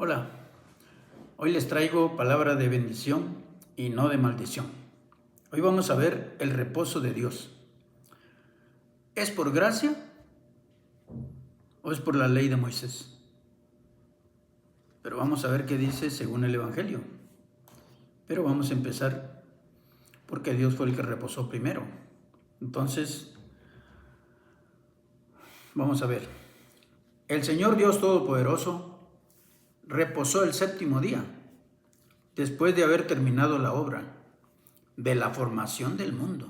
Hola, hoy les traigo palabra de bendición y no de maldición. Hoy vamos a ver el reposo de Dios. ¿Es por gracia o es por la ley de Moisés? Pero vamos a ver qué dice según el Evangelio. Pero vamos a empezar porque Dios fue el que reposó primero. Entonces, vamos a ver. El Señor Dios Todopoderoso reposó el séptimo día, después de haber terminado la obra de la formación del mundo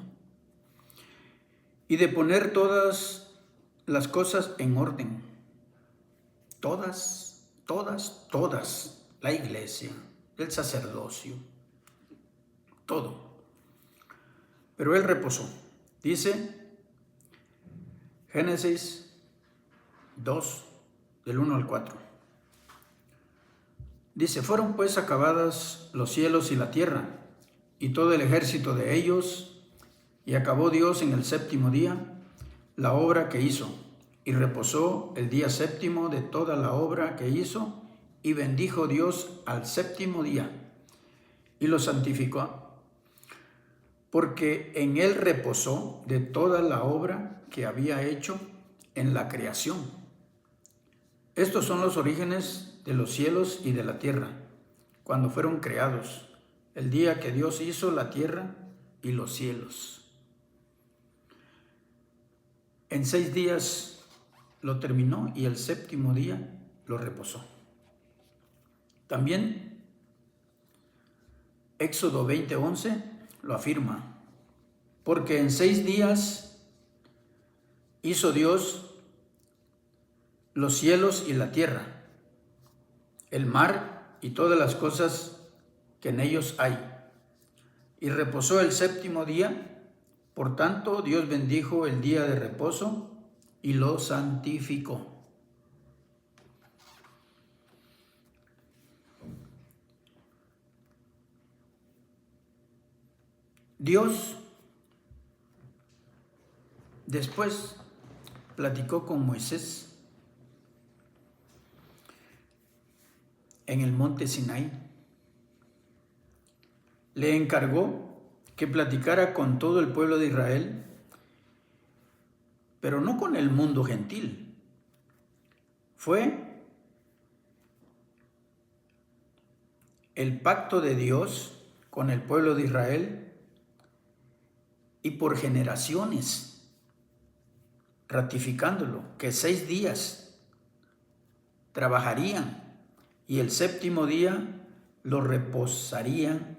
y de poner todas las cosas en orden. Todas, la iglesia, el sacerdocio, todo. Pero Él reposó. Dice Génesis 2, del 1 al 4. Dice, fueron pues acabadas los cielos y la tierra, y todo el ejército de ellos, y acabó Dios en el séptimo día la obra que hizo, y reposó el día séptimo de toda la obra que hizo, y bendijo Dios al séptimo día, y lo santificó, porque en él reposó de toda la obra que había hecho en la creación. Estos son los orígenes de los cielos y de la tierra, cuando fueron creados, el día que Dios hizo la tierra y los cielos. En 6 días lo terminó y el séptimo día lo reposó. También Éxodo 20:11 lo afirma, porque en 6 días hizo Dios los cielos y la tierra, el mar y todas las cosas que en ellos hay, y reposó el séptimo día. Por tanto, Dios bendijo el día de reposo y lo santificó. Dios después platicó con Moisés en el monte Sinaí. Le encargó que platicara con todo el pueblo de Israel, pero no con el mundo gentil. Fue el pacto de Dios con el pueblo de Israel y por generaciones, ratificándolo, que 6 días trabajarían y el séptimo día lo reposarían,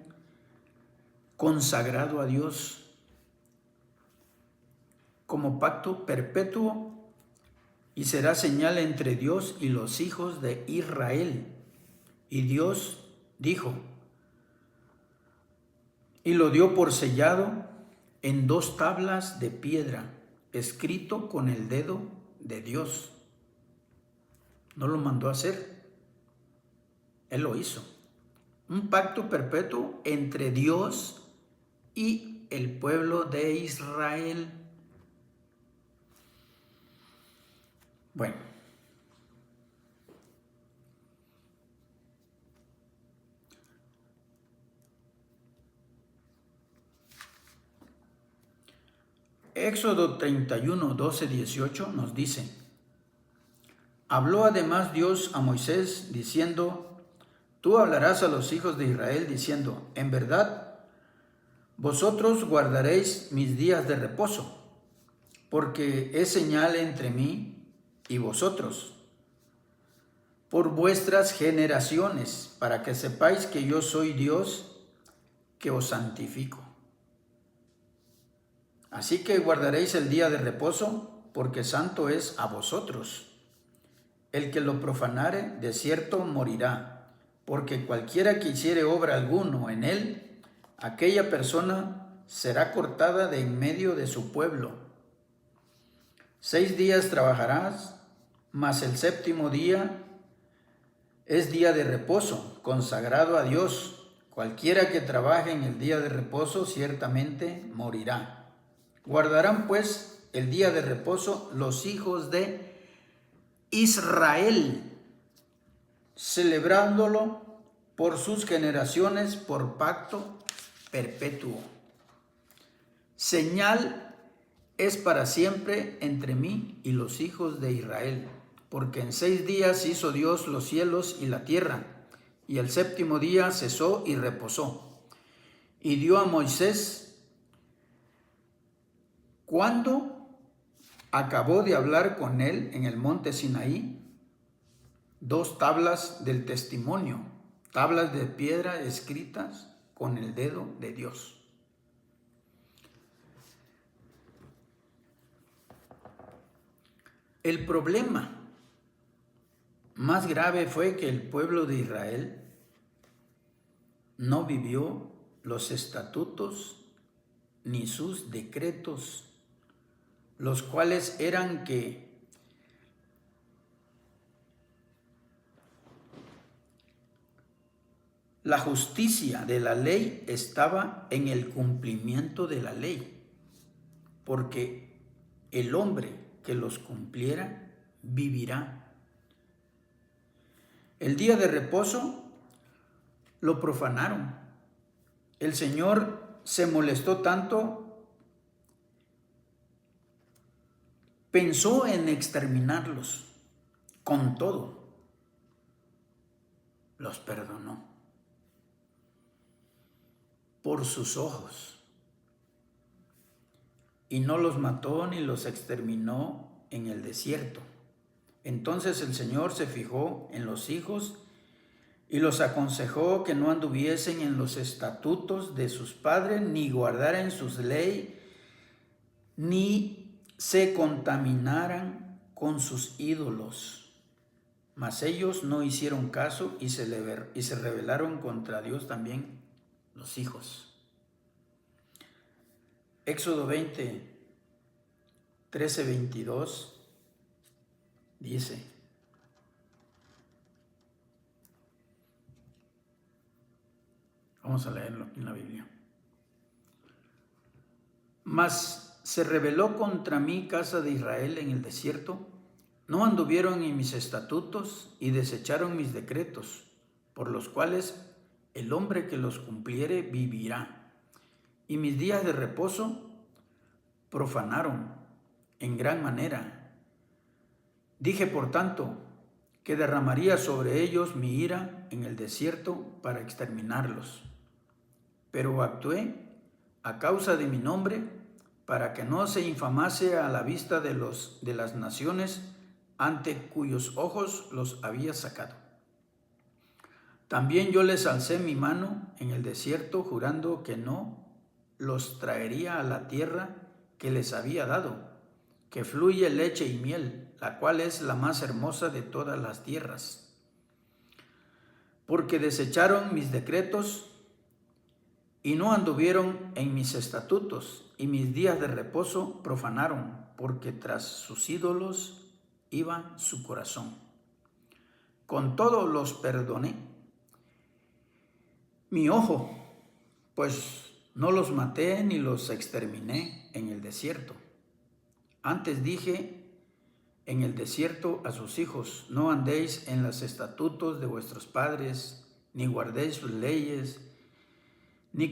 consagrado a Dios como pacto perpetuo, y será señal entre Dios y los hijos de Israel. Y Dios dijo, y lo dio por sellado en 2 tablas de piedra, escrito con el dedo de Dios. No lo mandó a hacer, Él lo hizo. Un pacto perpetuo entre Dios y el pueblo de Israel. Bueno, Éxodo 31, 12, 18 nos dice, habló además Dios a Moisés diciendo, tú hablarás a los hijos de Israel diciendo, en verdad, vosotros guardaréis mis días de reposo, porque es señal entre mí y vosotros, por vuestras generaciones, para que sepáis que yo soy Dios, que os santifico. Así que guardaréis el día de reposo, porque santo es a vosotros. El que lo profanare, de cierto morirá, porque cualquiera que hiciere obra alguno en él, aquella persona será cortada de en medio de su pueblo. 6 días trabajarás, mas el séptimo día es día de reposo, consagrado a Dios. Cualquiera que trabaje en el día de reposo ciertamente morirá. Guardarán pues el día de reposo los hijos de Israel celebrándolo por sus generaciones por pacto perpetuo. Señal es para siempre entre mí y los hijos de Israel, porque en 6 días hizo Dios los cielos y la tierra, y el séptimo día cesó y reposó. Y dio a Moisés, cuando acabó de hablar con él en el monte Sinaí, 2 tablas del testimonio, tablas de piedra escritas con el dedo de Dios. El problema más grave fue que el pueblo de Israel no vivió los estatutos ni sus decretos, los cuales eran que la justicia de la ley estaba en el cumplimiento de la ley, porque el hombre que los cumpliera vivirá. El día de reposo lo profanaron. El Señor se molestó tanto, pensó en exterminarlos. Con todo, los perdonó por sus ojos, y no los mató ni los exterminó en el desierto. Entonces el Señor se fijó en los hijos y los aconsejó que no anduviesen en los estatutos de sus padres, ni guardaran sus leyes, ni se contaminaran con sus ídolos. Mas ellos no hicieron caso y se rebelaron contra Dios también los hijos. Éxodo 20, 13, 22 dice: vamos a leerlo en la Biblia. Mas se rebeló contra mí casa de Israel en el desierto, no anduvieron en mis estatutos y desecharon mis decretos, por los cuales el hombre que los cumpliere vivirá. Y mis días de reposo profanaron en gran manera. Dije, por tanto, que derramaría sobre ellos mi ira en el desierto para exterminarlos. Pero actué a causa de mi nombre, para que no se infamase a la vista de las naciones ante cuyos ojos los había sacado. También yo les alcé mi mano en el desierto, jurando que no los traería a la tierra que les había dado, que fluye leche y miel, la cual es la más hermosa de todas las tierras. Porque desecharon mis decretos y no anduvieron en mis estatutos, y mis días de reposo profanaron, porque tras sus ídolos iba su corazón. Con todo los perdoné mi ojo, pues no los maté ni los exterminé en el desierto. Antes dije en el desierto a sus hijos: no andéis en los estatutos de vuestros padres, ni guardéis sus leyes, ni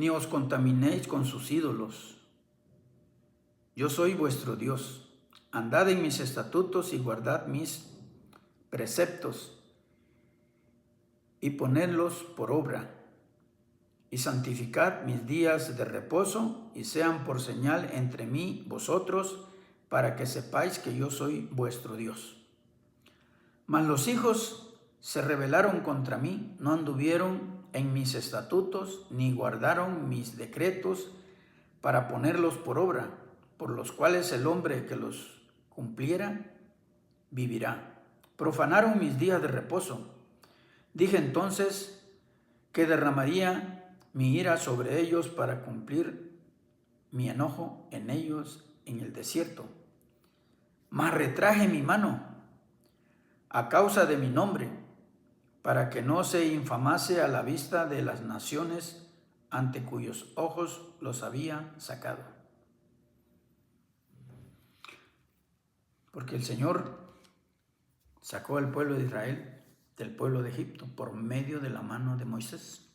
os contaminéis con sus ídolos. Yo soy vuestro Dios. Andad en mis estatutos y guardad mis preceptos, y ponedlos por obra, y santificad mis días de reposo, y sean por señal entre mí vosotros, para que sepáis que yo soy vuestro Dios. Mas los hijos se rebelaron contra mí, no anduvieron en mis estatutos, ni guardaron mis decretos para ponerlos por obra, por los cuales el hombre que los cumpliera vivirá. Profanaron mis días de reposo. Dije entonces que derramaría mi ira sobre ellos para cumplir mi enojo en ellos en el desierto. Mas retraje mi mano a causa de mi nombre, para que no se infamase a la vista de las naciones ante cuyos ojos los había sacado. Porque el Señor sacó al pueblo de Israel del pueblo de Egipto por medio de la mano de Moisés.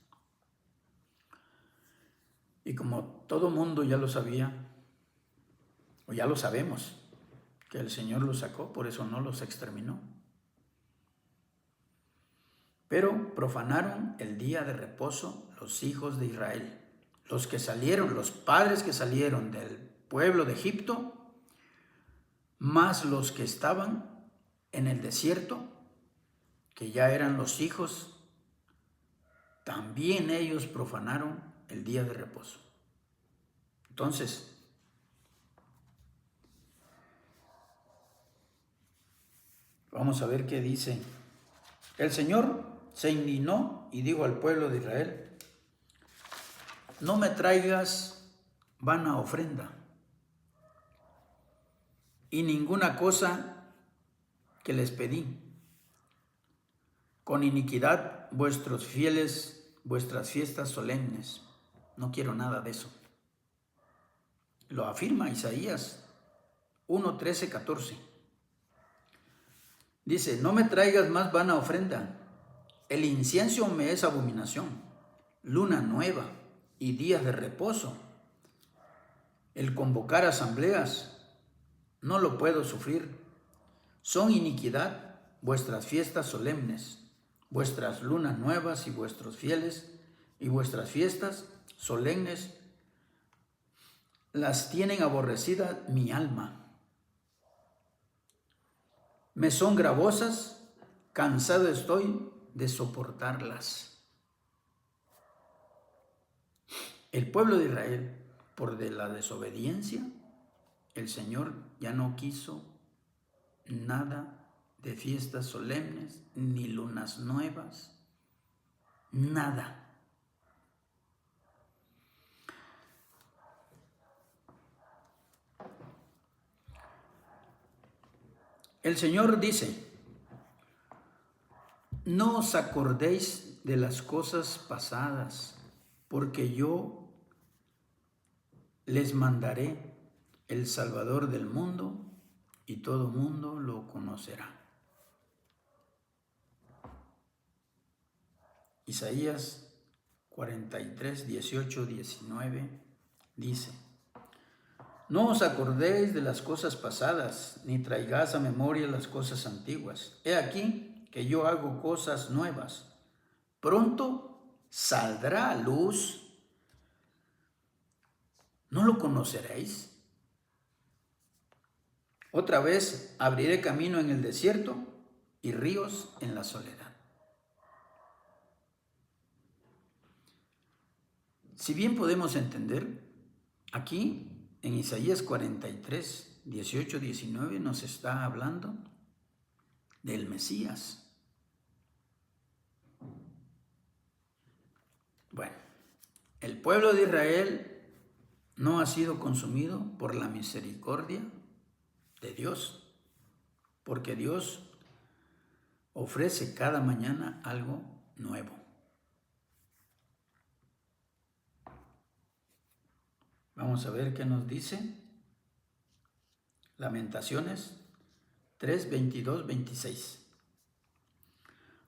Y como todo mundo ya lo sabía, o ya lo sabemos, que el Señor los sacó, por eso no los exterminó. Pero profanaron el día de reposo los hijos de Israel. Los que salieron, los padres que salieron del pueblo de Egipto, más los que estaban en el desierto, que ya eran los hijos, también ellos profanaron el día de reposo. Entonces, vamos a ver qué dice. El Señor se indignó y dijo al pueblo de Israel: no me traigas vana ofrenda y ninguna cosa que les pedí. Con iniquidad vuestros fieles, vuestras fiestas solemnes. No quiero nada de eso. Lo afirma Isaías 1, 13, 14. Dice: no me traigas más vana ofrenda. El incienso me es abominación. Luna nueva y días de reposo. El convocar asambleas no lo puedo sufrir. Son iniquidad vuestras fiestas solemnes, vuestras lunas nuevas y vuestros fieles y vuestras fiestas solemnes las tienen aborrecida mi alma. Me son gravosas, cansado estoy de soportarlas. El pueblo de Israel, por de la desobediencia, el Señor ya no quiso nada de fiestas solemnes, ni lunas nuevas, nada. El Señor dice: no os acordéis de las cosas pasadas, porque yo les mandaré el Salvador del mundo, y todo mundo lo conocerá. Isaías 43, 18, 19 dice: no os acordéis de las cosas pasadas, ni traigáis a memoria las cosas antiguas. He aquí que yo hago cosas nuevas. Pronto saldrá a luz. ¿No lo conoceréis? Otra vez abriré camino en el desierto y ríos en la soledad. Si bien podemos entender, aquí en Isaías 43, 18, 19 nos está hablando del Mesías. Bueno, el pueblo de Israel no ha sido consumido por la misericordia de Dios, porque Dios ofrece cada mañana algo nuevo. Vamos a ver qué nos dice Lamentaciones 3, 22, 26.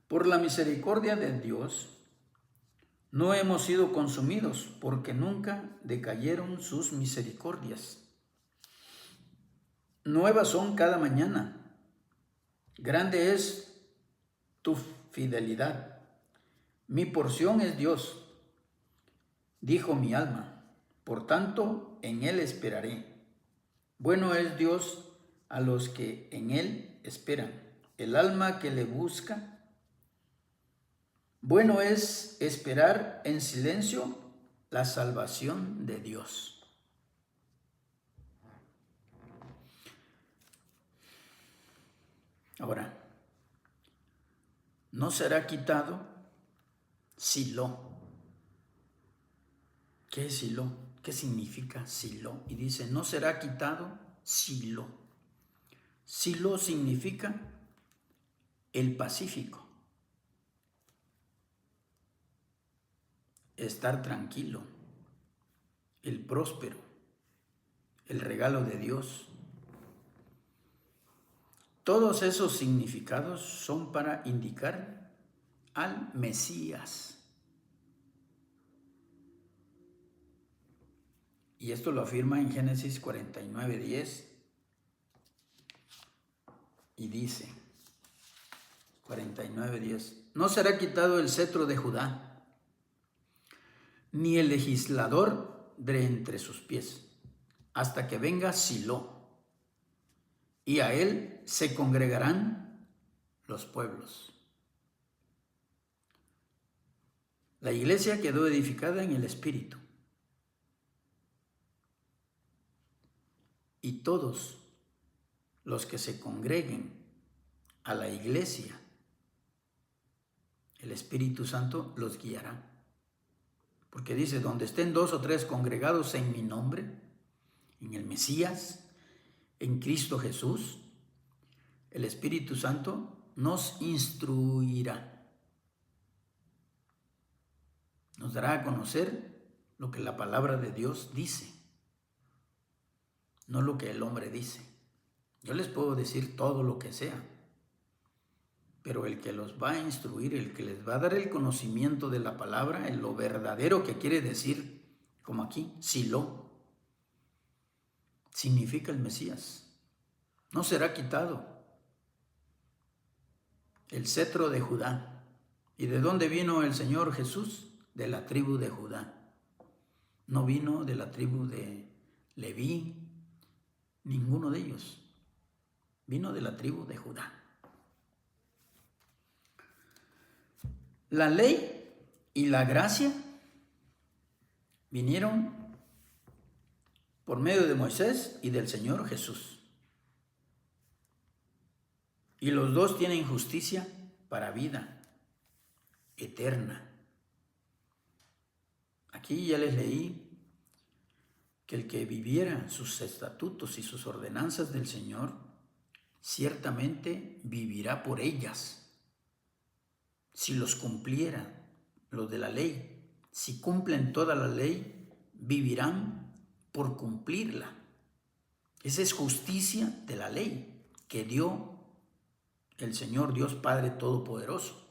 Por la misericordia de Dios no hemos sido consumidos, porque nunca decayeron sus misericordias. Nuevas son cada mañana. Grande es tu fidelidad. Mi porción es Dios, dijo mi alma. Por tanto, en Él esperaré. Bueno es Dios a los que en Él esperan. El alma que le busca. Bueno es esperar en silencio la salvación de Dios. Ahora, no será quitado Silo. ¿Qué es Silo? ¿Qué significa Silo? Y dice: no será quitado Silo. Silo significa el pacífico, estar tranquilo, el próspero, el regalo de Dios. Todos esos significados son para indicar al Mesías. Y esto lo afirma en Génesis 49:10 y dice, 49:10, no será quitado el cetro de Judá, ni el legislador de entre sus pies, hasta que venga Silo, y a él se congregarán los pueblos. La iglesia quedó edificada en el Espíritu. Y todos los que se congreguen a la iglesia, el Espíritu Santo los guiará. Porque dice, donde estén 2 o 3 congregados en mi nombre, en el Mesías, en Cristo Jesús, el Espíritu Santo nos instruirá. Nos dará a conocer lo que la palabra de Dios dice, no lo que el hombre dice. Yo les puedo decir todo lo que sea, pero el que los va a instruir, el que les va a dar el conocimiento de la palabra, en lo verdadero que quiere decir, como aquí, Silo, significa el Mesías. No será quitado el cetro de Judá. ¿Y de dónde vino el Señor Jesús? De la tribu de Judá. No vino de la tribu de Leví, ninguno de ellos. Vino de la tribu de Judá. La ley y la gracia vinieron por medio de Moisés y del Señor Jesús. Y los dos tienen justicia para vida eterna. Aquí ya les leí que el que viviera sus estatutos y sus ordenanzas del Señor, ciertamente vivirá por ellas. Si los cumpliera, los de la ley, si cumplen toda la ley, vivirán por cumplirla. Esa es justicia de la ley que dio el Señor Dios Padre Todopoderoso.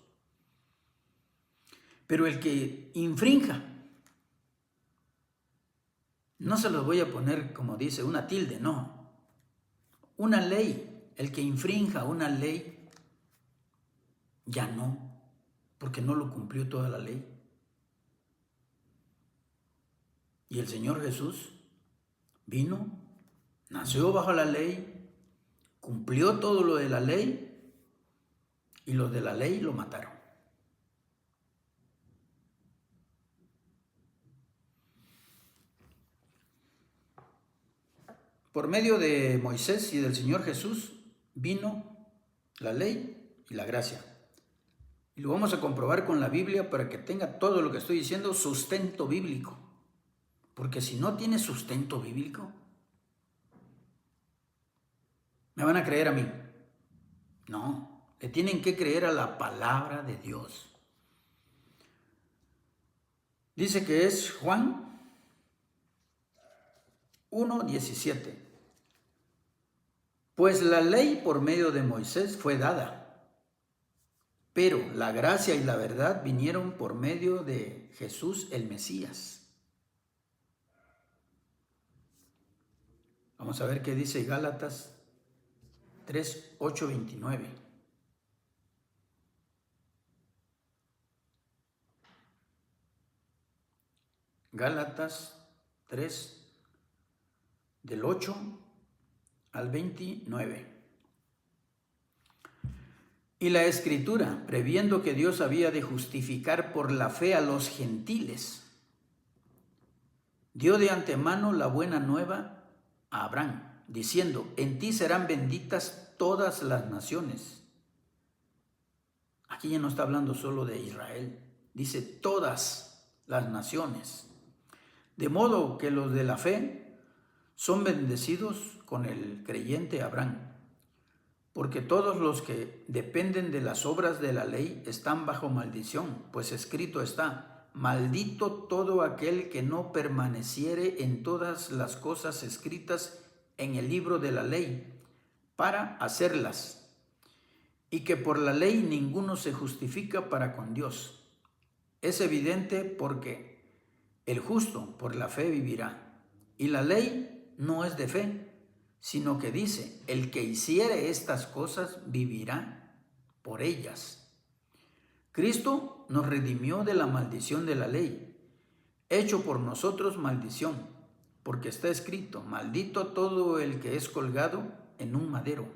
Pero el que infrinja, no se los voy a poner como dice una tilde, no. Una ley, el que infrinja una ley, ya no, porque no lo cumplió toda la ley. Y el Señor Jesús vino, nació bajo la ley, cumplió todo lo de la ley, y los de la ley lo mataron. Por medio de Moisés y del Señor Jesús vino la ley y la gracia. Y lo vamos a comprobar con la Biblia para que tenga todo lo que estoy diciendo sustento bíblico. Porque si no tiene sustento bíblico, ¿me van a creer a mí? No, le tienen que creer a la palabra de Dios. Dice que es Juan 1:17. Pues la ley por medio de Moisés fue dada, pero la gracia y la verdad vinieron por medio de Jesús el Mesías. Vamos a ver qué dice Gálatas 3:8-29. Gálatas 3, del 8 al 29. Y la Escritura, previendo que Dios había de justificar por la fe a los gentiles, dio de antemano la buena nueva a Abraham, diciendo, en ti serán benditas todas las naciones. Aquí ya no está hablando solo de Israel, dice todas las naciones. De modo que los de la fe son bendecidos con el creyente Abraham, porque todos los que dependen de las obras de la ley están bajo maldición, pues escrito está, maldito todo aquel que no permaneciere en todas las cosas escritas en el libro de la ley, para hacerlas. y que por la ley ninguno se justifica para con Dios. Es evidente porque el justo por la fe vivirá. Y la ley no es de fe, sino que dice, el que hiciere estas cosas vivirá por ellas. Cristo nos redimió de la maldición de la ley, hecho por nosotros maldición, porque está escrito, maldito todo el que es colgado en un madero.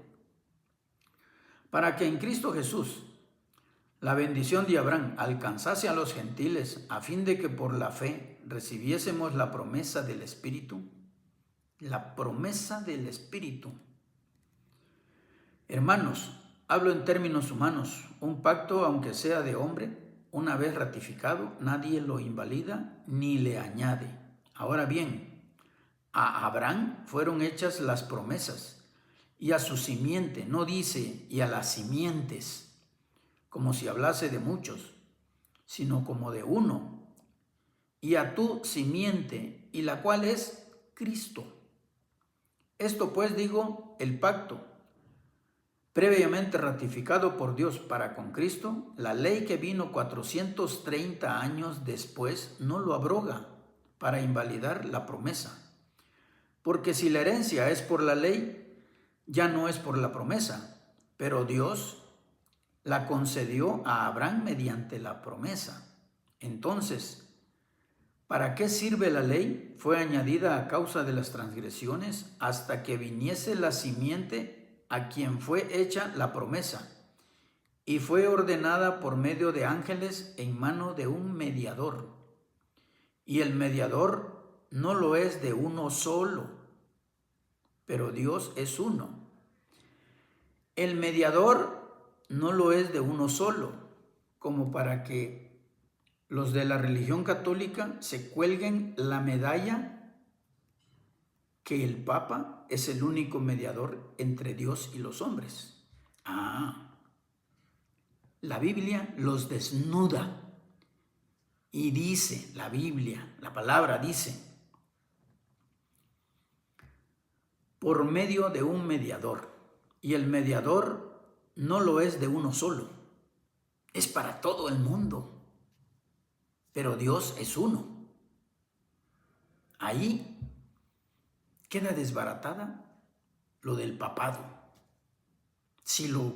Para que en Cristo Jesús la bendición de Abraham alcanzase a los gentiles, a fin de que por la fe recibiésemos la promesa del Espíritu. La promesa del Espíritu. Hermanos, hablo en términos humanos. Un pacto, aunque sea de hombre, una vez ratificado, nadie lo invalida ni le añade. Ahora bien, a Abraham fueron hechas las promesas, y a su simiente, no dice, y a las simientes, como si hablase de muchos, sino como de uno, y a tu simiente, y la cual es Cristo. Esto pues digo, el pacto, previamente ratificado por Dios para con Cristo, la ley que vino 430 años después no lo abroga para invalidar la promesa. Porque si la herencia es por la ley, ya no es por la promesa, pero Dios la concedió a Abraham mediante la promesa. Entonces, ¿para qué sirve la ley? Fue añadida a causa de las transgresiones hasta que viniese la simiente a quien fue hecha la promesa, y fue ordenada por medio de ángeles en mano de un mediador. Y el mediador no lo es de uno solo, pero Dios es uno. El mediador no lo es de uno solo, como para que los de la religión católica se cuelguen la medalla que el Papa es el único mediador entre Dios y los hombres. La Biblia los desnuda y dice, la Biblia, la palabra dice, por medio de un mediador, y el mediador no lo es de uno solo, es para todo el mundo, pero Dios es uno. Ahí queda desbaratada lo del papado. Si lo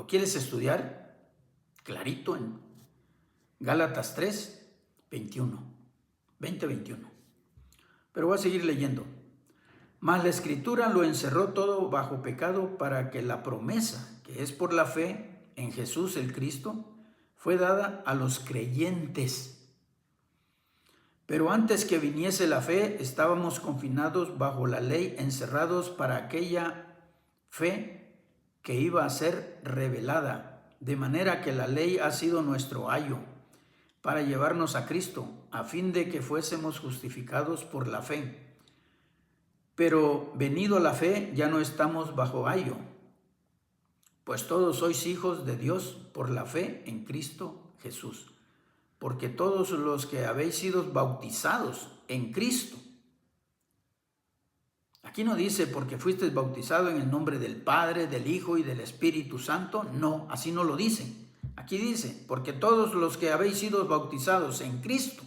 quieres estudiar, clarito en Gálatas 3, 21. Pero voy a seguir leyendo. Mas la Escritura lo encerró todo bajo pecado para que la promesa, que es por la fe en Jesús el Cristo, fue dada a los creyentes. Pero antes que viniese la fe, estábamos confinados bajo la ley, encerrados para aquella fe que iba a ser revelada, de manera que la ley ha sido nuestro ayo para llevarnos a Cristo, a fin de que fuésemos justificados por la fe. Pero venido la fe, ya no estamos bajo ayo, pues todos sois hijos de Dios por la fe en Cristo Jesús. Porque todos los que habéis sido bautizados en Cristo, aquí no dice porque fuisteis bautizado en el nombre del Padre, del Hijo y del Espíritu Santo, no, así no lo dice. Aquí dice, porque todos los que habéis sido bautizados en Cristo,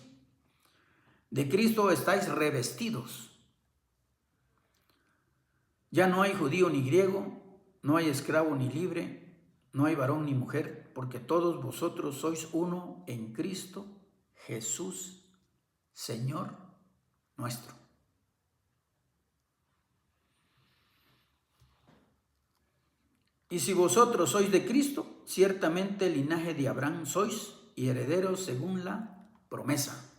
de Cristo estáis revestidos. Ya no hay judío ni griego, no hay esclavo ni libre, no hay varón ni mujer, porque todos vosotros sois uno en Cristo Jesús, Señor nuestro. Y si vosotros sois de Cristo, ciertamente linaje de Abraham sois y herederos según la promesa.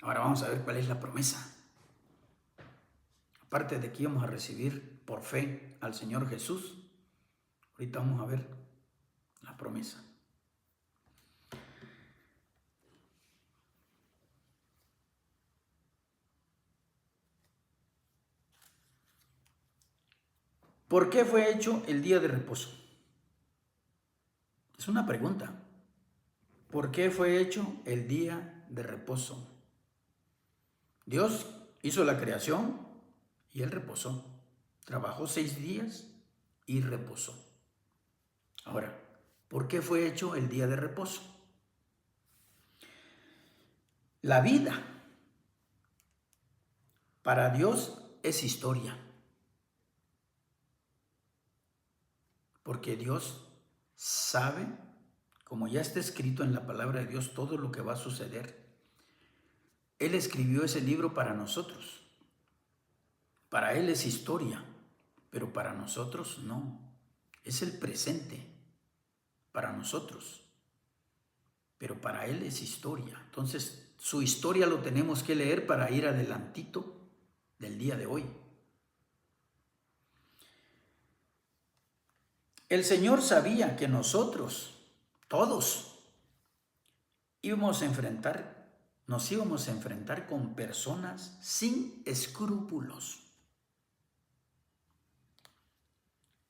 Ahora vamos a ver cuál es la promesa. Aparte de que íbamos a recibir por fe al Señor Jesús, ahorita vamos a ver la promesa. ¿Por qué fue hecho el día de reposo? Es una pregunta. ¿Por qué fue hecho el día de reposo? Dios hizo la creación y Él reposó. Trabajó 6 días y reposó. Ahora, ¿por qué fue hecho el día de reposo? La vida para Dios es historia, porque Dios sabe, como ya está escrito en la palabra de Dios, todo lo que va a suceder. Él escribió ese libro para nosotros. Para Él es historia, pero para nosotros no. Es el presente para nosotros, pero para Él es historia. Entonces, su historia lo tenemos que leer para ir adelantito del día de hoy. El Señor sabía que nosotros, todos, nos íbamos a enfrentar con personas sin escrúpulos,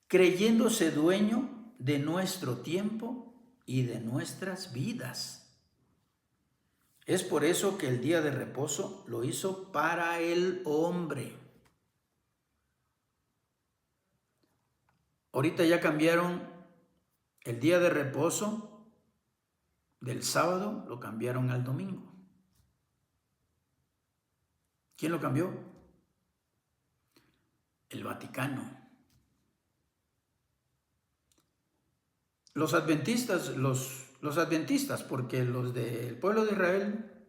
creyéndose dueño de nuestro tiempo y de nuestras vidas. Es por eso que el día de reposo lo hizo para el hombre. Ahorita ya cambiaron el día de reposo del sábado, lo cambiaron al domingo. ¿Quién lo cambió? El Vaticano. Los adventistas, porque los del pueblo de Israel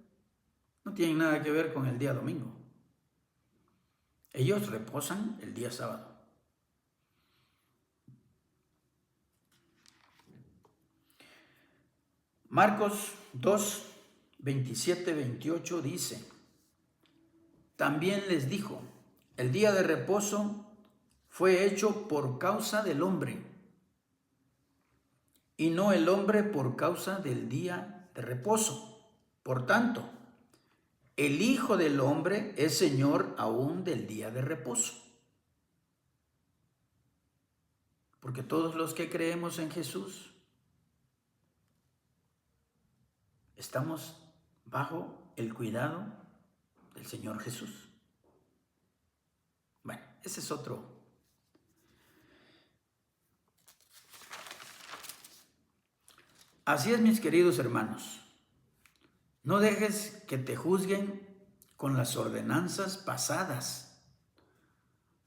no tienen nada que ver con el día domingo. Ellos reposan el día sábado. Marcos 2, 27, 28 dice: también les dijo, el día de reposo fue hecho por causa del hombre, y no el hombre por causa del día de reposo. Por tanto, el Hijo del Hombre es Señor aún del día de reposo. Porque todos los que creemos en Jesús estamos bajo el cuidado del Señor Jesús. Bueno, ese es otro. Así es, mis queridos hermanos. No dejes que te juzguen con las ordenanzas pasadas,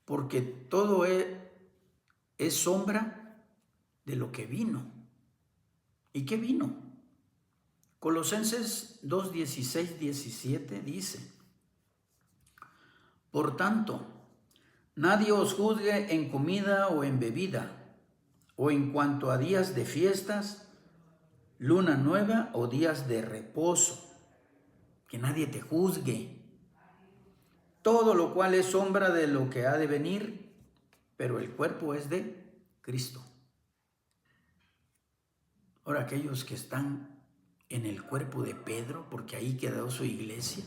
porque todo es sombra de lo que vino. ¿Y qué vino? Colosenses 2, 16, 17 dice: por tanto, nadie os juzgue en comida o en bebida, o en cuanto a días de fiestas, luna nueva o días de reposo. Que nadie te juzgue. Todo lo cual es sombra de lo que ha de venir, pero el cuerpo es de Cristo. Ahora, aquellos que están en el cuerpo de Pedro, porque ahí quedó su iglesia,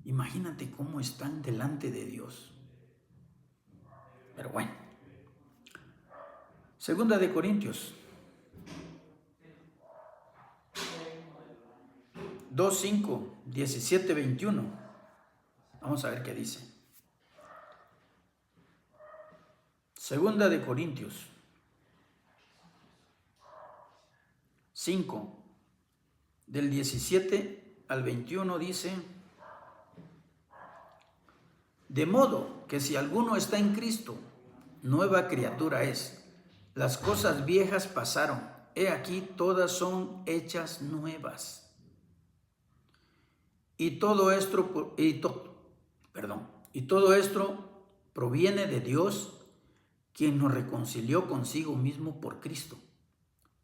imagínate cómo están delante de Dios. Pero bueno, 2 de Corintios 2, 5, 17, 21. Vamos a ver qué dice. 2 de Corintios 5, del 17 al 21 dice: de modo que si alguno está en Cristo, nueva criatura es. Las cosas viejas pasaron, he aquí todas son hechas nuevas. Y todo esto proviene de Dios, quien nos reconcilió consigo mismo por Cristo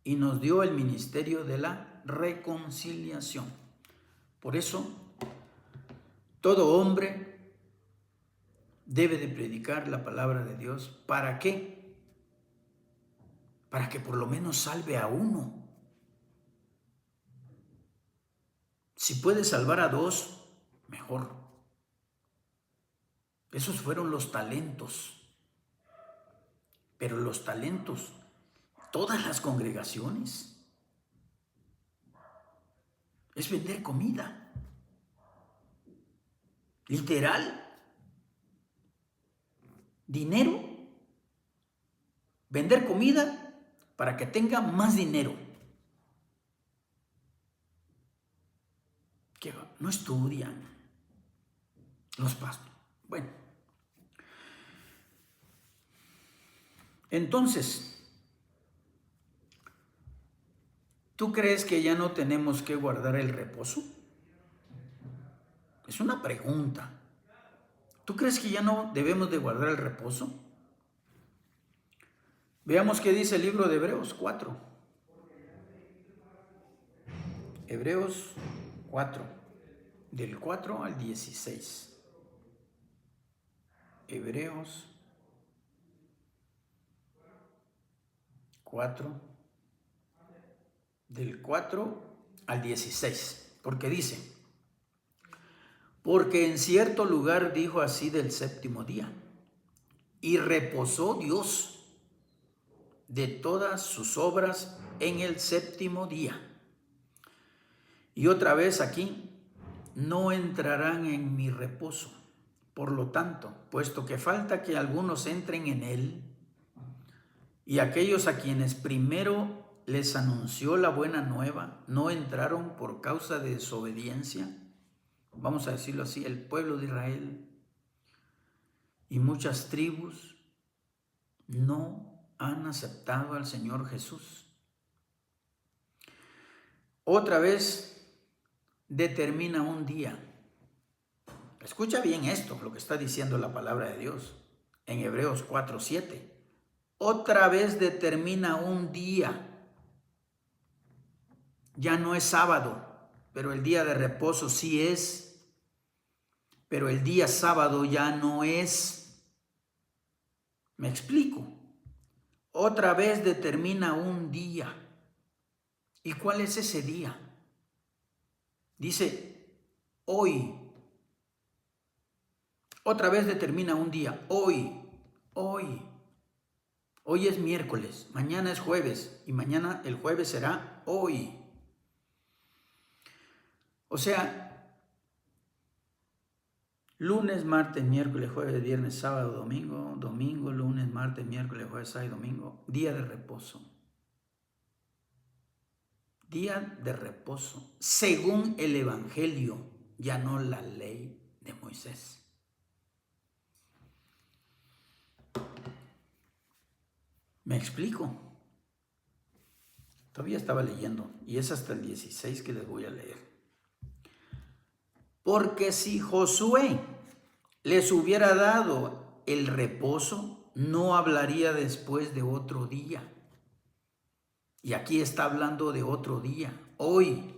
y nos dio el ministerio de la reconciliación. Por eso, todo hombre debe de predicar la palabra de Dios. ¿Para qué? Para que por lo menos salve a uno. Si puede salvar a dos, mejor. Esos fueron los talentos. Pero los talentos, todas las congregaciones, es vender comida. Literal. Dinero Vender comida para que tenga más dinero. Que no estudian los pastores. Bueno, entonces, ¿tú crees que ya no tenemos que guardar el reposo? Es una pregunta. ¿Tú crees que ya no debemos de guardar el reposo? Veamos qué dice el libro de Hebreos 4. Hebreos 4, del 4 al 16. Hebreos 4, del 4 al 16. Porque dice, porque en cierto lugar dijo así del séptimo día, y reposó Dios de todas sus obras en el séptimo día. Y otra vez aquí, no entrarán en mi reposo. Por lo tanto, puesto que falta que algunos entren en él, y aquellos a quienes primero les anunció la buena nueva no entraron por causa de desobediencia, vamos a decirlo así, el pueblo de Israel y muchas tribus no han aceptado al Señor Jesús. Otra vez determina un día. Escucha bien esto, lo que está diciendo la palabra de Dios en Hebreos 4:7. Otra vez determina un día. Ya no es sábado, pero el día de reposo sí es. Pero el día sábado ya no es. ¿Me explico? Otra vez determina un día. ¿Y cuál es ese día? Dice, hoy. Otra vez determina un día. Hoy. Hoy. Hoy es miércoles, mañana es jueves y mañana el jueves será hoy. O sea, lunes, martes, miércoles, jueves, viernes, sábado, domingo, domingo, lunes, martes, miércoles, jueves, sábado y domingo, día de reposo. Día de reposo, según el Evangelio, ya no la ley de Moisés. ¿Me explico? Todavía estaba leyendo y es hasta el 16 que les voy a leer. Porque si Josué les hubiera dado el reposo, no hablaría después de otro día. Y aquí está hablando de otro día, hoy.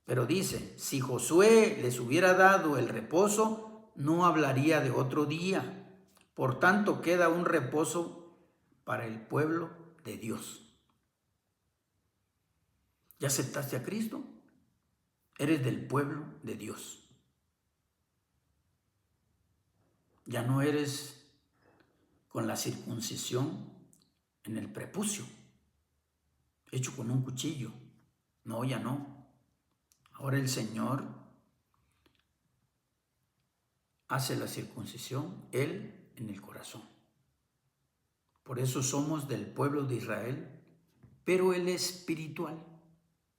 Pero dice, si Josué les hubiera dado el reposo, no hablaría de otro día. Por tanto, queda un reposo para el pueblo de Dios. ¿Ya aceptaste a Cristo? Eres del pueblo de Dios. Ya no eres con la circuncisión en el prepucio, hecho con un cuchillo. No, ya no. Ahora el Señor hace la circuncisión, Él en el corazón. Por eso somos del pueblo de Israel, pero el espiritual,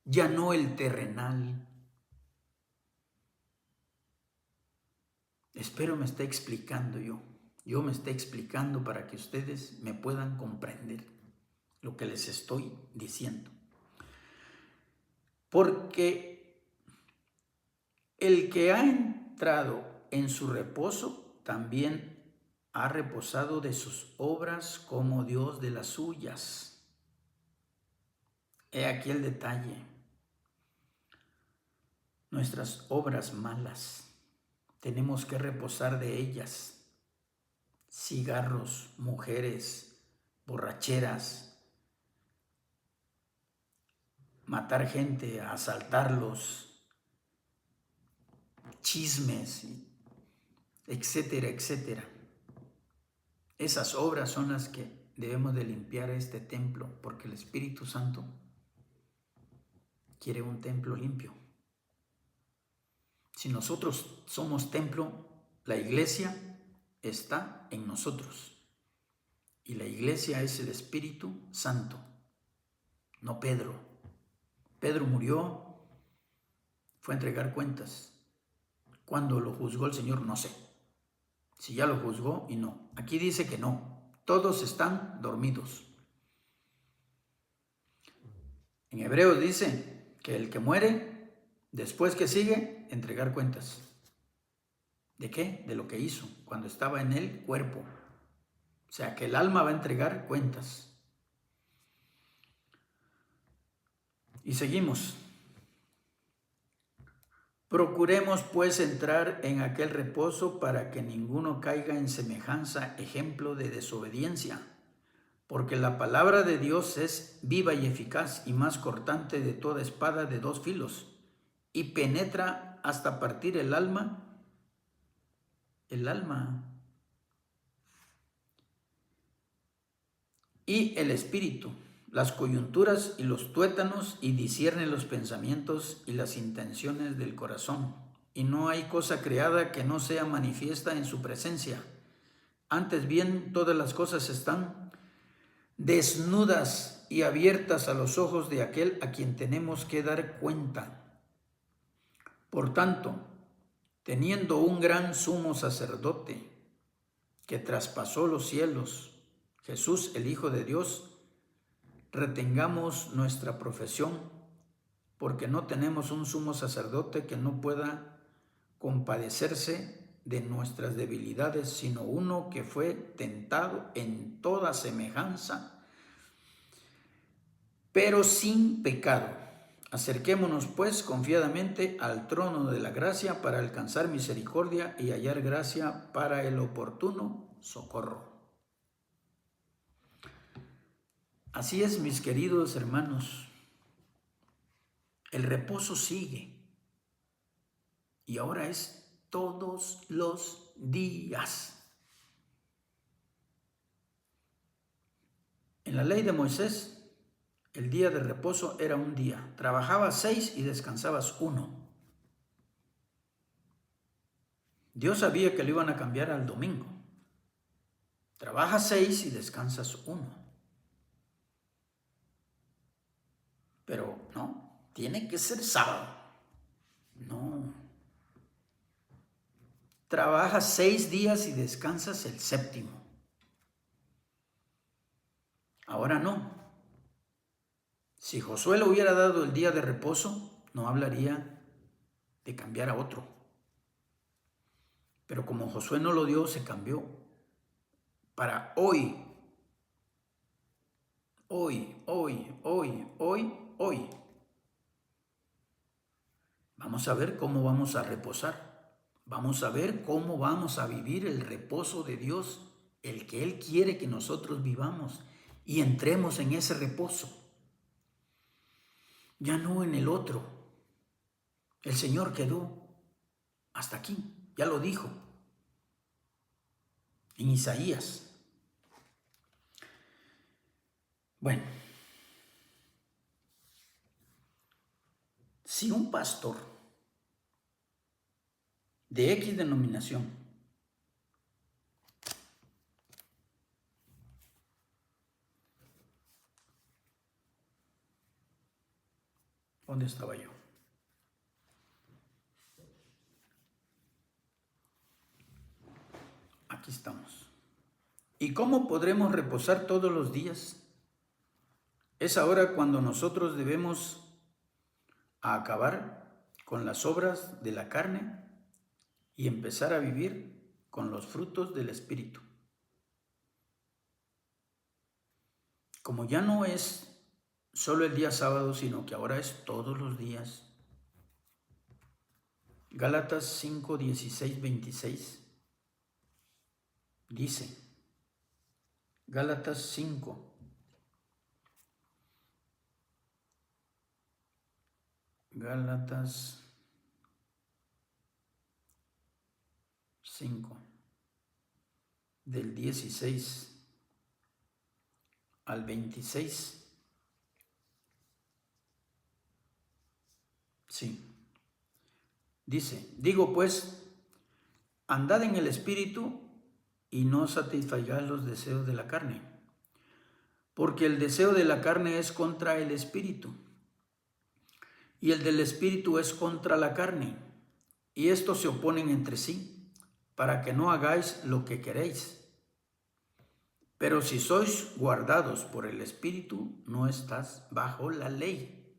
ya no el terrenal. Espero me esté explicando yo me esté explicando para que ustedes me puedan comprender lo que les estoy diciendo. Porque el que ha entrado en su reposo también ha reposado de sus obras como Dios de las suyas. He aquí el detalle. Nuestras obras malas, tenemos que reposar de ellas. Cigarros, mujeres, borracheras, matar gente, asaltarlos, chismes, etcétera, etcétera. Esas obras son las que debemos de limpiar este templo, porque el Espíritu Santo quiere un templo limpio. Si nosotros somos templo, la iglesia está en nosotros. Y la iglesia es el Espíritu Santo, no Pedro. Pedro murió, fue a entregar cuentas. ¿Cuándo lo juzgó el Señor? No sé. Si ya lo juzgó y no. Aquí dice que no. Todos están dormidos. En Hebreos dice que el que muere, después que sigue, entregar cuentas. ¿De qué? De lo que hizo cuando estaba en el cuerpo. O sea, que el alma va a entregar cuentas. Y seguimos. Procuremos pues entrar en aquel reposo para que ninguno caiga en semejanza ejemplo de desobediencia, porque la palabra de Dios es viva y eficaz y más cortante de toda espada de dos filos, y penetra hasta partir el alma, y el espíritu, las coyunturas y los tuétanos, y discierne los pensamientos y las intenciones del corazón. Y no hay cosa creada que no sea manifiesta en su presencia. Antes bien, todas las cosas están desnudas y abiertas a los ojos de aquel a quien tenemos que dar cuenta. Por tanto, teniendo un gran sumo sacerdote que traspasó los cielos, Jesús, el Hijo de Dios, retengamos nuestra profesión, porque no tenemos un sumo sacerdote que no pueda compadecerse de nuestras debilidades, sino uno que fue tentado en toda semejanza, pero sin pecado. Acerquémonos pues confiadamente al trono de la gracia para alcanzar misericordia y hallar gracia para el oportuno socorro. Así es, mis queridos hermanos, el reposo sigue y ahora es todos los días. En la ley de Moisés, el día de reposo era un día. Trabajabas 6 y descansabas 1. Dios sabía que lo iban a cambiar al domingo. Trabajas 6 y descansas 1. Pero no, tiene que ser sábado. No. Trabajas 6 días y descansas el séptimo. Ahora no. Si Josué le hubiera dado el día de reposo, no hablaría de cambiar a otro. Pero como Josué no lo dio, se cambió para hoy. Hoy. Vamos a ver cómo vamos a reposar. Vamos a ver cómo vamos a vivir el reposo de Dios, el que Él quiere que nosotros vivamos y entremos en ese reposo. Ya no en el otro. El Señor quedó hasta aquí, ya lo dijo en Isaías. Bueno, si un pastor de X denominación ¿dónde estaba yo? Aquí estamos. ¿Y cómo podremos reposar todos los días? Es ahora cuando nosotros debemos acabar con las obras de la carne y empezar a vivir con los frutos del Espíritu. Como ya no es solo el día sábado, sino que ahora es todos los días. Gálatas 5, 16, 26 dice, Gálatas 5, del 16 al 26. Sí. Dice, digo pues, andad en el Espíritu y no satisfagáis los deseos de la carne, porque el deseo de la carne es contra el espíritu, y el del espíritu es contra la carne, y estos se oponen entre sí, para que no hagáis lo que queréis. Pero si sois guardados por el espíritu, no estás bajo la ley.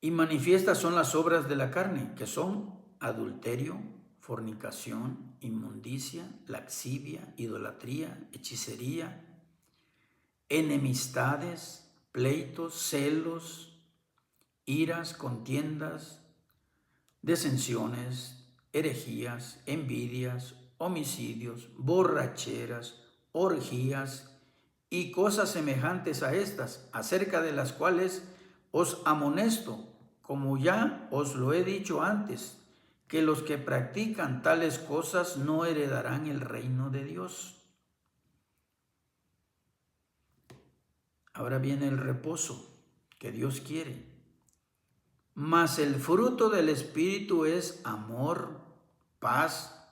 Y manifiestas son las obras de la carne, que son adulterio, fornicación, inmundicia, laxivia, idolatría, hechicería, enemistades, pleitos, celos, iras, contiendas, disensiones, herejías, envidias, homicidios, borracheras, orgías y cosas semejantes a estas, acerca de las cuales os amonesto, como ya os lo he dicho antes, que los que practican tales cosas no heredarán el reino de Dios. Ahora viene el reposo que Dios quiere. Mas el fruto del Espíritu es amor, paz,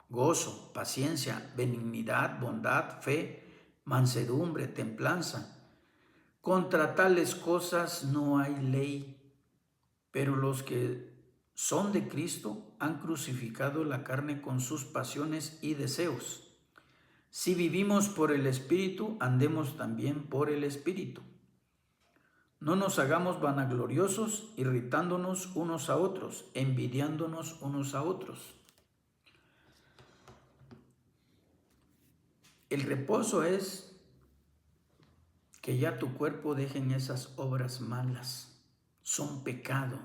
gozo, paciencia, benignidad, bondad, fe, mansedumbre, templanza. Contra tales cosas no hay ley. Pero los que son de Cristo han crucificado la carne con sus pasiones y deseos. Si vivimos por el Espíritu, andemos también por el Espíritu. No nos hagamos vanagloriosos, irritándonos unos a otros, envidiándonos unos a otros. El reposo es que ya tu cuerpo dejen esas obras malas. Son pecado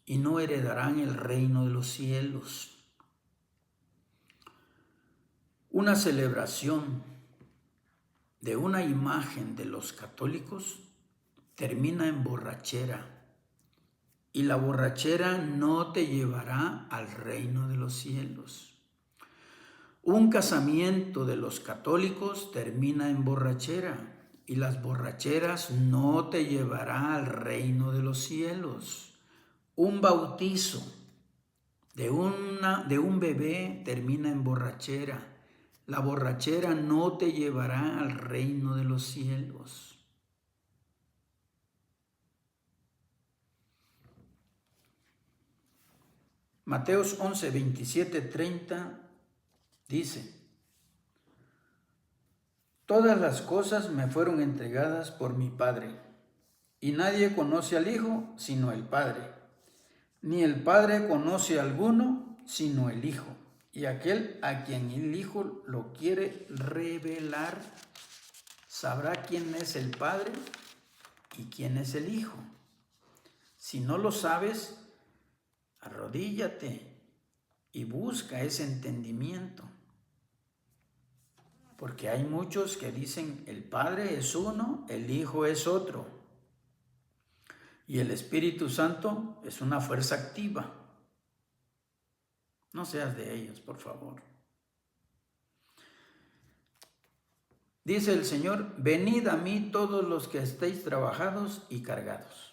y no heredarán el reino de los cielos. Una celebración de una imagen de los católicos termina en borrachera, y la borrachera no te llevará al reino de los cielos. Un casamiento de los católicos termina en borrachera, y las borracheras no te llevará al reino de los cielos. Un bautizo de un bebé termina en borrachera. La borrachera no te llevará al reino de los cielos. Mateos 11, 27, 30 dice: todas las cosas me fueron entregadas por mi Padre, y nadie conoce al Hijo sino el Padre, ni el Padre conoce a alguno sino el Hijo, y aquel a quien el Hijo lo quiere revelar. Sabrá quién es el Padre y quién es el Hijo. Si no lo sabes, arrodíllate y busca ese entendimiento. Porque hay muchos que dicen el Padre es uno, el Hijo es otro. Y el Espíritu Santo es una fuerza activa. No seas de ellos, por favor. Dice el Señor: venid a mí todos los que estéis trabajados y cargados,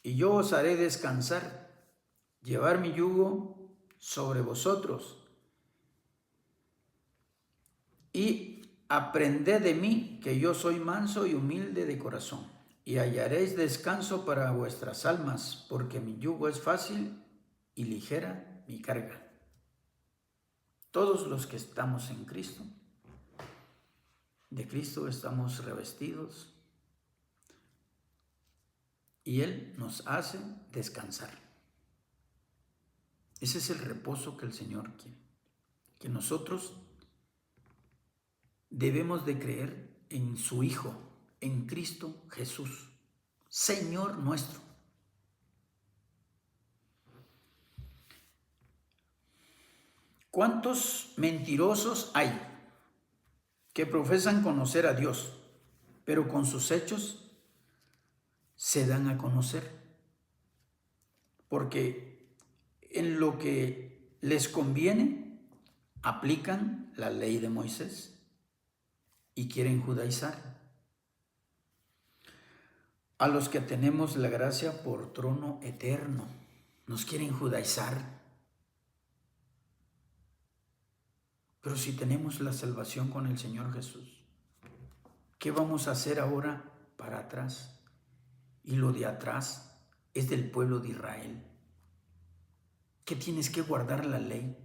y yo os haré descansar. Llevar mi yugo sobre vosotros y aprended de mí, que yo soy manso y humilde de corazón, y hallaréis descanso para vuestras almas, porque mi yugo es fácil y ligera mi carga. Todos los que estamos en Cristo, de Cristo estamos revestidos, y Él nos hace descansar. Ese es el reposo que el Señor quiere, que nosotros debemos de creer en su Hijo, en Cristo Jesús, Señor nuestro. ¿Cuántos mentirosos hay que profesan conocer a Dios, pero con sus hechos se dan a conocer? Porque en lo que les conviene aplican la ley de Moisés y quieren judaizar. A los que tenemos la gracia por trono eterno, nos quieren judaizar. Pero si tenemos la salvación con el Señor Jesús, ¿qué vamos a hacer ahora para atrás? Y lo de atrás es del pueblo de Israel. ¿Qué tienes que guardar la ley?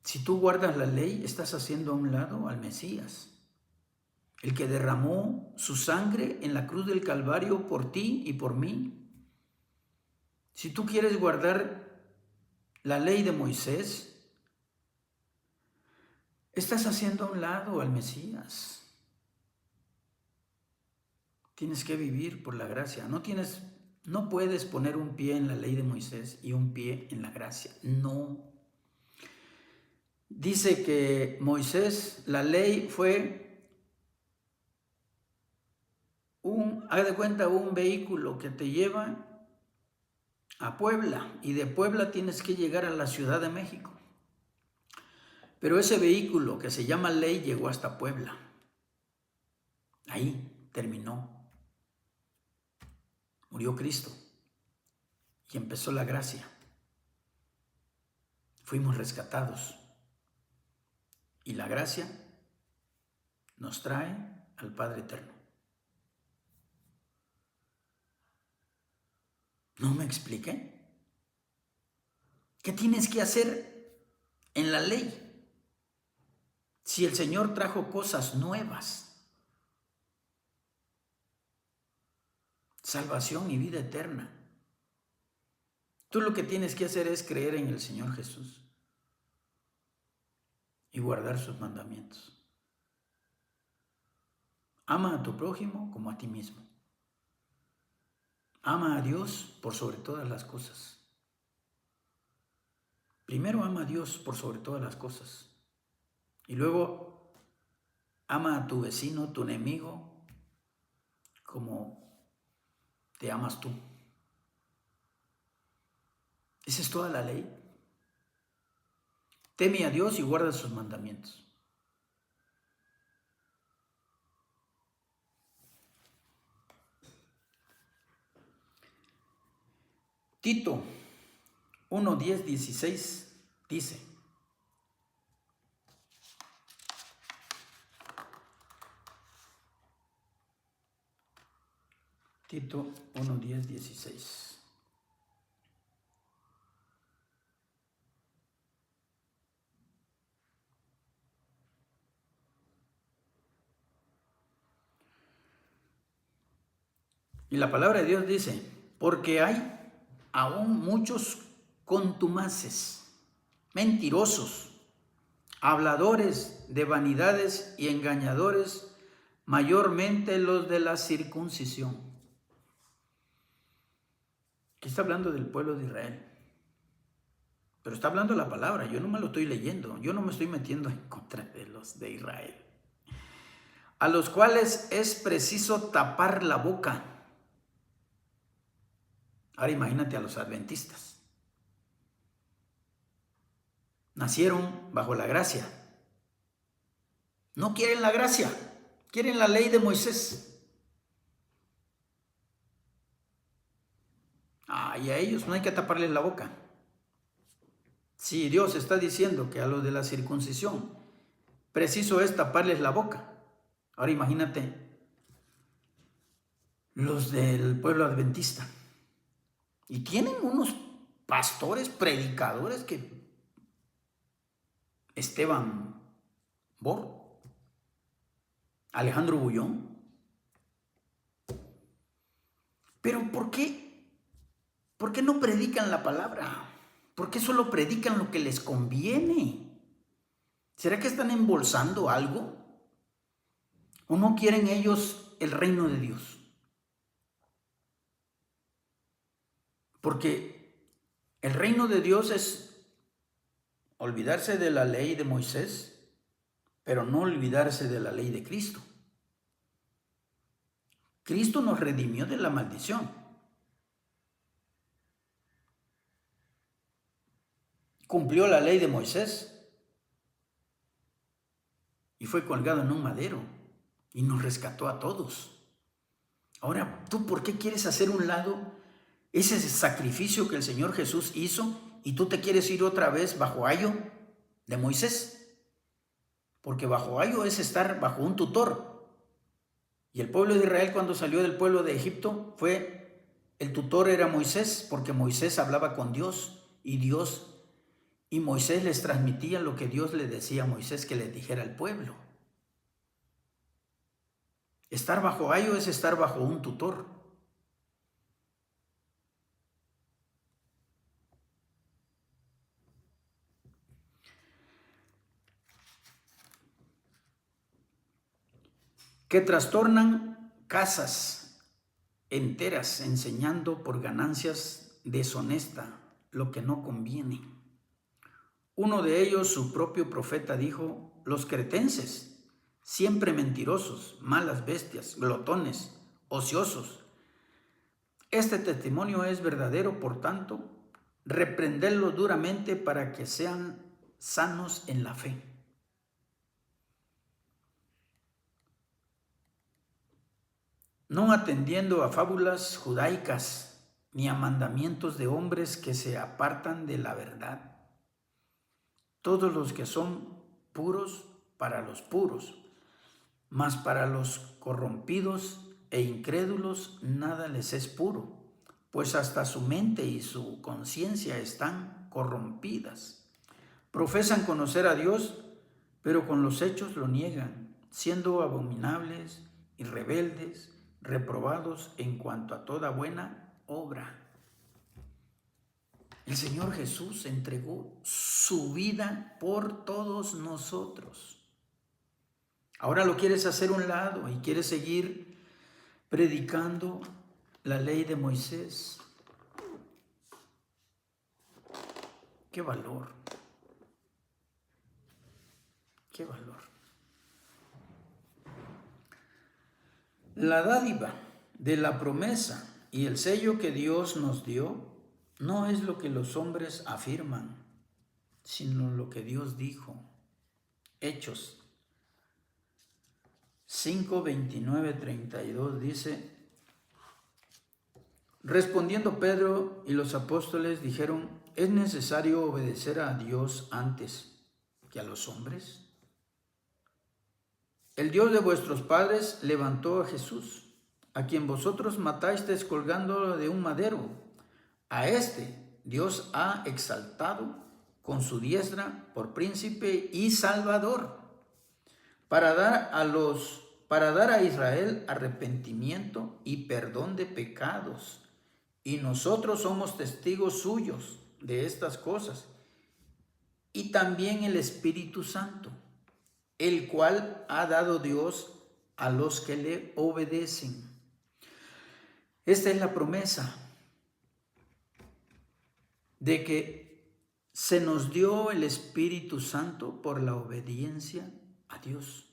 Si tú guardas la ley, estás haciendo a un lado al Mesías, el que derramó su sangre en la cruz del Calvario por ti y por mí. Si tú quieres guardar la ley de Moisés, estás haciendo a un lado al Mesías. Tienes que vivir por la gracia. No puedes poner un pie en la ley de Moisés y un pie en la gracia. No. Dice que Moisés, la ley fue haz de cuenta, un vehículo que te lleva a Puebla y de Puebla tienes que llegar a la Ciudad de México. Pero ese vehículo que se llama ley llegó hasta Puebla. Ahí terminó. Murió Cristo y empezó la gracia. Fuimos rescatados y la gracia nos trae al Padre Eterno. ¿No me expliqué? ¿Qué tienes que hacer en la ley? Si el Señor trajo cosas nuevas, salvación y vida eterna, tú lo que tienes que hacer es creer en el Señor Jesús y guardar sus mandamientos. Ama a tu prójimo como a ti mismo. Ama a Dios por sobre todas las cosas. Primero ama a Dios por sobre todas las cosas. Y luego ama a tu vecino, tu enemigo, como te amas tú. Esa es toda la ley. Teme a Dios y guarda sus mandamientos. Tito 1:10-16 dice: Tito 1:10-16. Y la palabra de Dios dice: porque hay aún muchos contumaces, mentirosos, habladores de vanidades y engañadores, mayormente los de la circuncisión. Aquí está hablando del pueblo de Israel, pero está hablando la palabra. Yo no me lo estoy leyendo, yo no me estoy metiendo en contra de los de Israel, a los cuales es preciso tapar la boca. Ahora imagínate a los adventistas. Nacieron bajo la gracia. No quieren la gracia, quieren la ley de Moisés. Y a ellos no hay que taparles la boca. Si Dios está diciendo que a los de la circuncisión preciso es taparles la boca, ahora imagínate los del pueblo adventista. Y tienen unos pastores, predicadores que Esteban Bor, Alejandro Bullón. Pero ¿por qué? ¿Por qué no predican la palabra? ¿Por qué solo predican lo que les conviene? ¿Será que están embolsando algo? ¿O no quieren ellos el reino de Dios? Porque el reino de Dios es olvidarse de la ley de Moisés, pero no olvidarse de la ley de Cristo. Cristo nos redimió de la maldición. Cumplió la ley de Moisés y fue colgado en un madero y nos rescató a todos. Ahora, ¿tú por qué quieres hacer un lado ese sacrificio que el Señor Jesús hizo y tú te quieres ir otra vez bajo ayo? de Moisés, porque bajo ayo es estar bajo un tutor. Y el pueblo de Israel, cuando salió del pueblo de Egipto, el tutor era Moisés, porque Moisés hablaba con Dios y Moisés les transmitía lo que Dios le decía a Moisés que les dijera al pueblo. Estar bajo ayo es estar bajo un tutor. Que trastornan casas enteras enseñando por ganancias deshonesta lo que no conviene. Uno de ellos, su propio profeta, dijo: los cretenses, siempre mentirosos, malas bestias, glotones, ociosos. Este testimonio es verdadero, por tanto, reprenderlos duramente para que sean sanos en la fe. No atendiendo a fábulas judaicas ni a mandamientos de hombres que se apartan de la verdad. Todos los que son puros para los puros, mas para los corrompidos e incrédulos nada les es puro, pues hasta su mente y su conciencia están corrompidas. Profesan conocer a Dios, pero con los hechos lo niegan, siendo abominables y rebeldes, reprobados en cuanto a toda buena obra. El Señor Jesús entregó su vida por todos nosotros. Ahora lo quieres hacer a un lado y quieres seguir predicando la ley de Moisés. ¡Qué valor! ¡Qué valor! La dádiva de la promesa y el sello que Dios nos dio no es lo que los hombres afirman, sino lo que Dios dijo. Hechos 5, 29, 32 dice: respondiendo Pedro y los apóstoles dijeron: ¿es necesario obedecer a Dios antes que a los hombres? El Dios de vuestros padres levantó a Jesús, a quien vosotros matasteis colgándolo de un madero. A este Dios ha exaltado con su diestra por príncipe y salvador, para dar a Israel arrepentimiento y perdón de pecados. Y nosotros somos testigos suyos de estas cosas. Y también el Espíritu Santo, el cual ha dado Dios a los que le obedecen. Esta es la promesa de que se nos dio el Espíritu Santo por la obediencia a Dios.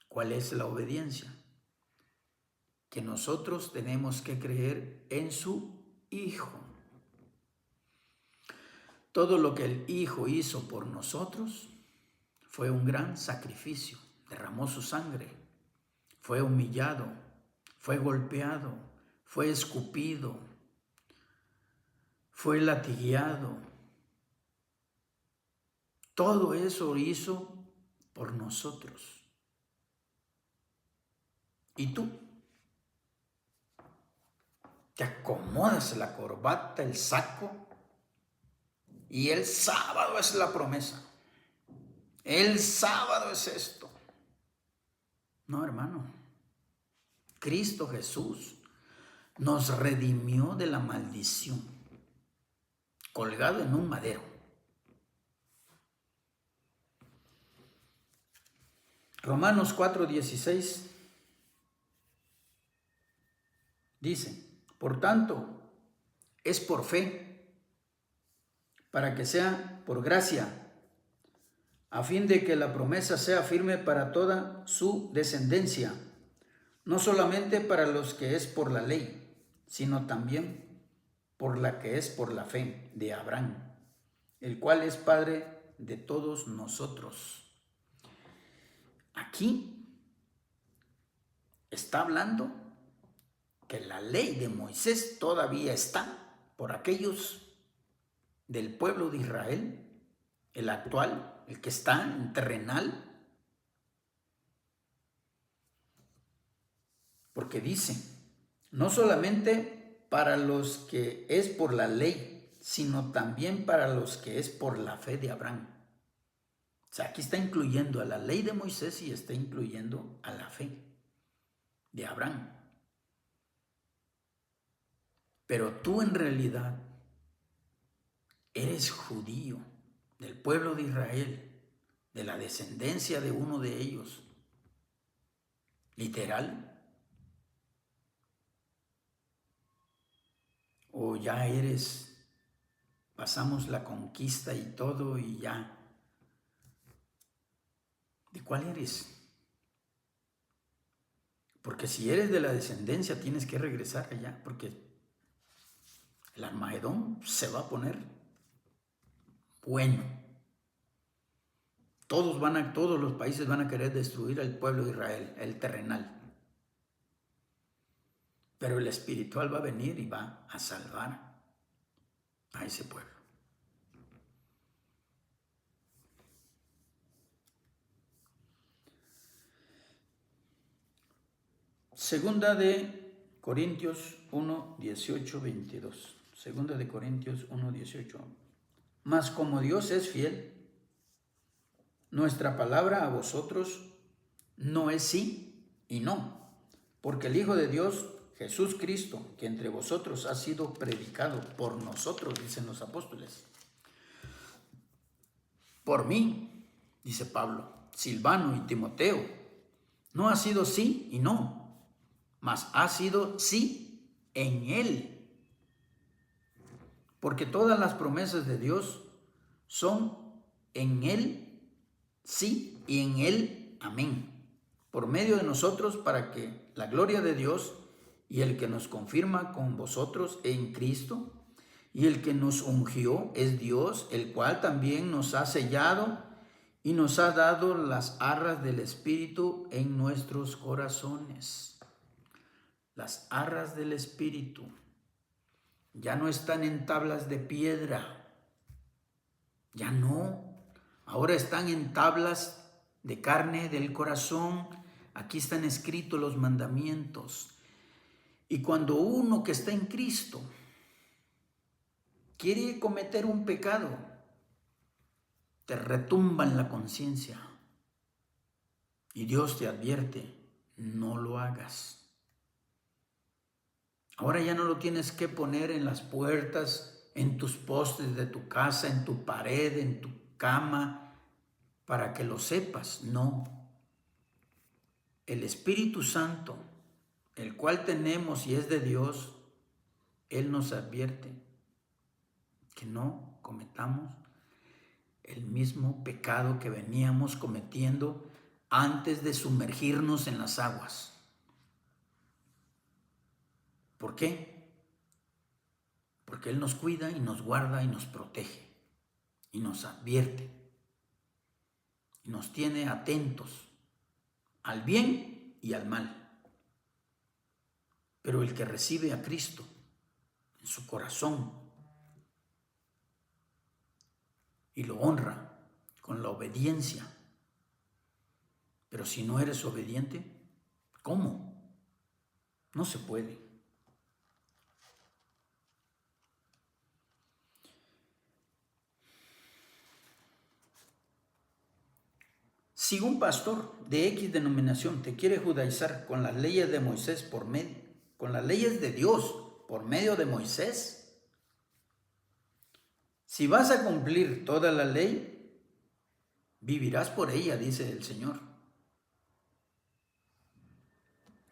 ¿Cuál es la obediencia? Que nosotros tenemos que creer en su Hijo. Todo lo que el Hijo hizo por nosotros fue un gran sacrificio. Derramó su sangre, fue humillado, fue golpeado, fue escupido, fue latigueado. Todo eso hizo por nosotros. ¿Y tú? Te acomodas la corbata, el saco, y el sábado es la promesa. El sábado es esto. No, hermano. Cristo Jesús nos redimió de la maldición, colgado en un madero. Romanos 4:16 dice: por tanto, es por fe, para que sea por gracia, a fin de que la promesa sea firme para toda su descendencia, no solamente para los que es por la ley, sino también por la que es por la fe de Abraham, el cual es Padre de todos nosotros. Aquí está hablando que la ley de Moisés todavía está por aquellos del pueblo de Israel, el actual, el que está en terrenal. Porque dice, no solamente para los que es por la ley, sino también para los que es por la fe de Abraham. O sea, aquí está incluyendo a la ley de Moisés y está incluyendo a la fe de Abraham. Pero tú en realidad eres judío, del pueblo de Israel, de la descendencia de uno de ellos. ¿Literal? ¿O ya pasamos la conquista y todo y ya? ¿De cuál eres? Porque si eres de la descendencia tienes que regresar allá, porque el Armagedón se va a poner bueno. Todos los países van a querer destruir al pueblo de Israel, el terrenal. Pero el espiritual va a venir y va a salvar a ese pueblo. Segunda de Corintios 1, 18, 22. Segunda de Corintios 1, 18. Mas como Dios es fiel, nuestra palabra a vosotros no es sí y no, porque el Hijo de Dios, Jesús Cristo, que entre vosotros ha sido predicado por nosotros, dicen los apóstoles, por mí, dice Pablo, Silvano y Timoteo, no ha sido sí y no, mas ha sido sí en Él. Porque todas las promesas de Dios son en Él sí y en Él amén. Por medio de nosotros para que la gloria de Dios y el que nos confirma con vosotros en Cristo y el que nos ungió es Dios, el cual también nos ha sellado y nos ha dado las arras del Espíritu en nuestros corazones. Las arras del Espíritu ya no están en tablas de piedra, ya no. Ahora están en tablas de carne del corazón. Aquí están escritos los mandamientos. Y cuando uno que está en Cristo quiere cometer un pecado, te retumba en la conciencia. Y Dios te advierte, no lo hagas. Ahora ya no lo tienes que poner en las puertas, en tus postes de tu casa, en tu pared, en tu cama, para que lo sepas. No. El Espíritu Santo, el cual tenemos y es de Dios, Él nos advierte que no cometamos el mismo pecado que veníamos cometiendo antes de sumergirnos en las aguas. ¿Por qué? Porque Él nos cuida y nos guarda y nos protege y nos advierte y nos tiene atentos al bien y al mal. Pero el que recibe a Cristo en su corazón y lo honra con la obediencia, pero si no eres obediente, ¿cómo? No se puede. Si un pastor de X denominación te quiere judaizar con las leyes de Moisés con las leyes de Dios por medio de Moisés, si vas a cumplir toda la ley, vivirás por ella, dice el Señor.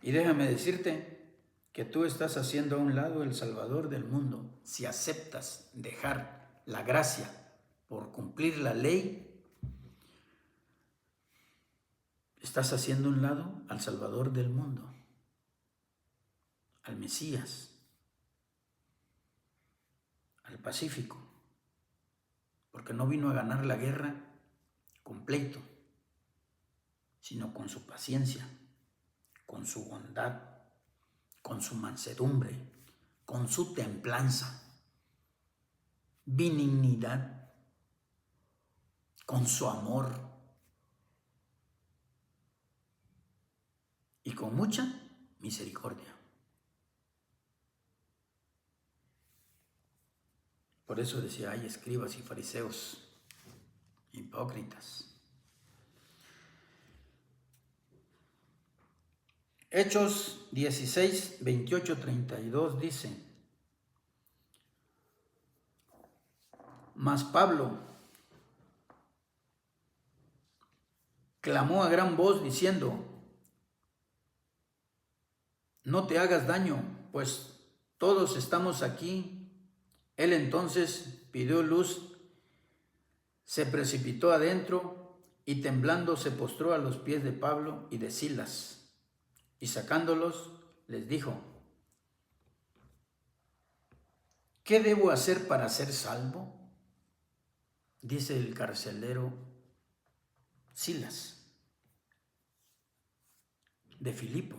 Y déjame decirte que tú estás haciendo a un lado el Salvador del mundo si aceptas dejar la gracia por cumplir la ley. Estás haciendo a un lado al Salvador del mundo, al Mesías, al Pacífico, porque no vino a ganar la guerra con pleito, sino con su paciencia, con su bondad, con su mansedumbre, con su templanza, benignidad. con su amor y con mucha misericordia. Por eso decía, hay escribas y fariseos, hipócritas. Hechos 16, 28, 32 dice: Mas Pablo clamó a gran voz diciendo: No te hagas daño, pues todos estamos aquí. Él entonces pidió luz, se precipitó adentro y temblando se postró a los pies de Pablo y de Silas. Y sacándolos, les dijo: ¿Qué debo hacer para ser salvo? Dice el carcelero Silas, de Filipo.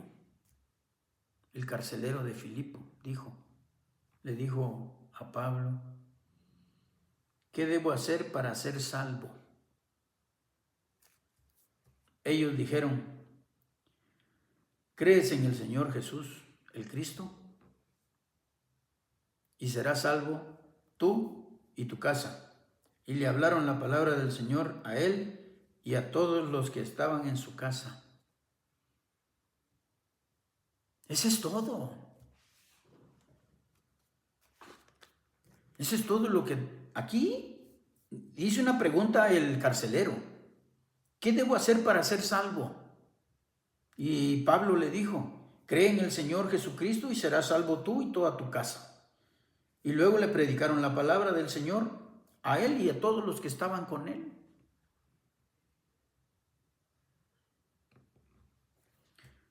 El carcelero de Filipo le dijo a Pablo: ¿Qué debo hacer para ser salvo? Ellos dijeron: ¿Crees en el Señor Jesús, el Cristo? Y serás salvo tú y tu casa. Y le hablaron la palabra del Señor a él y a todos los que estaban en su casa. Eso es todo. Eso es todo lo que... Aquí hizo una pregunta el carcelero: ¿qué debo hacer para ser salvo? Y Pablo le dijo: cree en el Señor Jesucristo y serás salvo tú y toda tu casa. Y luego le predicaron la palabra del Señor a él y a todos los que estaban con él.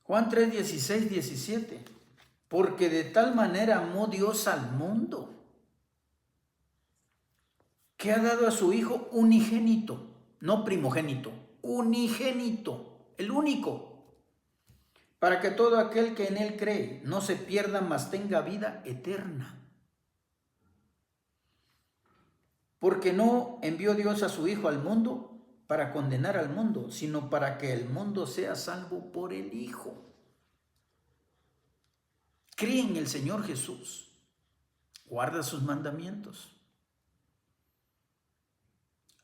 Juan 3, 16, 17. Porque de tal manera amó Dios al mundo, que ha dado a su Hijo unigénito, no primogénito, unigénito, el único, para que todo aquel que en él cree no se pierda, mas tenga vida eterna. Porque no envió Dios a su Hijo al mundo para condenar al mundo, sino para que el mundo sea salvo por el Hijo. Cree en el Señor Jesús, guarda sus mandamientos,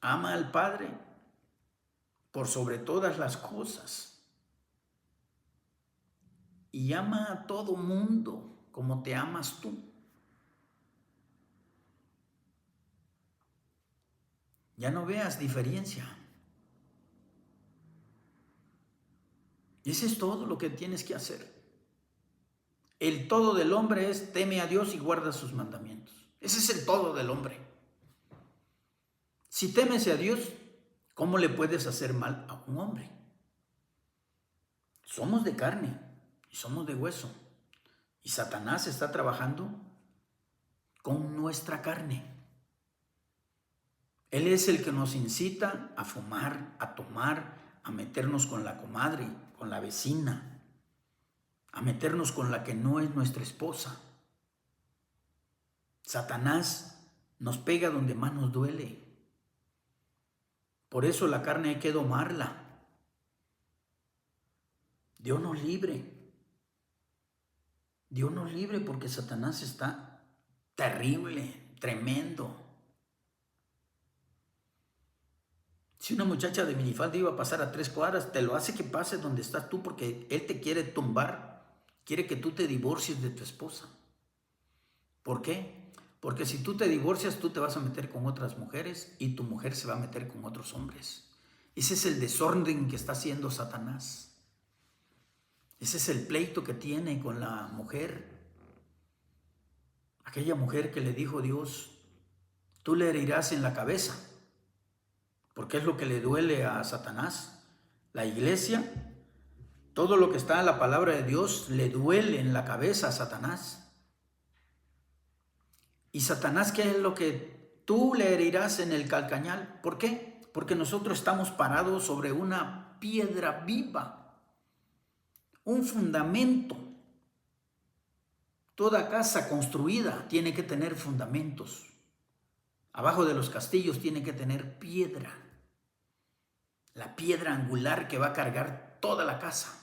ama al Padre por sobre todas las cosas y ama a todo mundo como te amas tú. Ya no veas diferencia. Ese es todo lo que tienes que hacer. El todo del hombre es: teme a Dios y guarda sus mandamientos. Ese es el todo del hombre. Si temes a Dios, ¿cómo le puedes hacer mal a un hombre? Somos de carne y somos de hueso. Y Satanás está trabajando con nuestra carne. Él es el que nos incita a fumar, a tomar, a meternos con la comadre, con la vecina, a meternos con la que no es nuestra esposa. Satanás nos pega donde más nos duele. Por eso la carne hay que domarla. Dios nos libre. Dios nos libre, porque Satanás está terrible, tremendo. Si una muchacha de minifalda iba a pasar a 3 cuadras, te lo hace que pase donde estás tú, porque él te quiere tumbar, quiere que tú te divorcies de tu esposa. ¿Por qué? Porque si tú te divorcias, tú te vas a meter con otras mujeres y tu mujer se va a meter con otros hombres. Ese es el desorden que está haciendo Satanás. Ese es el pleito que tiene con la mujer. Aquella mujer que le dijo Dios: tú le herirás en la cabeza, porque es lo que le duele a Satanás. La iglesia, todo lo que está en la palabra de Dios, le duele en la cabeza a Satanás. ¿Y Satanás qué es lo que tú le herirás en el calcañal? ¿Por qué? Porque nosotros estamos parados sobre una piedra viva, un fundamento. Toda casa construida tiene que tener fundamentos. Abajo de los castillos tiene que tener piedra. la piedra angular que va a cargar toda la casa.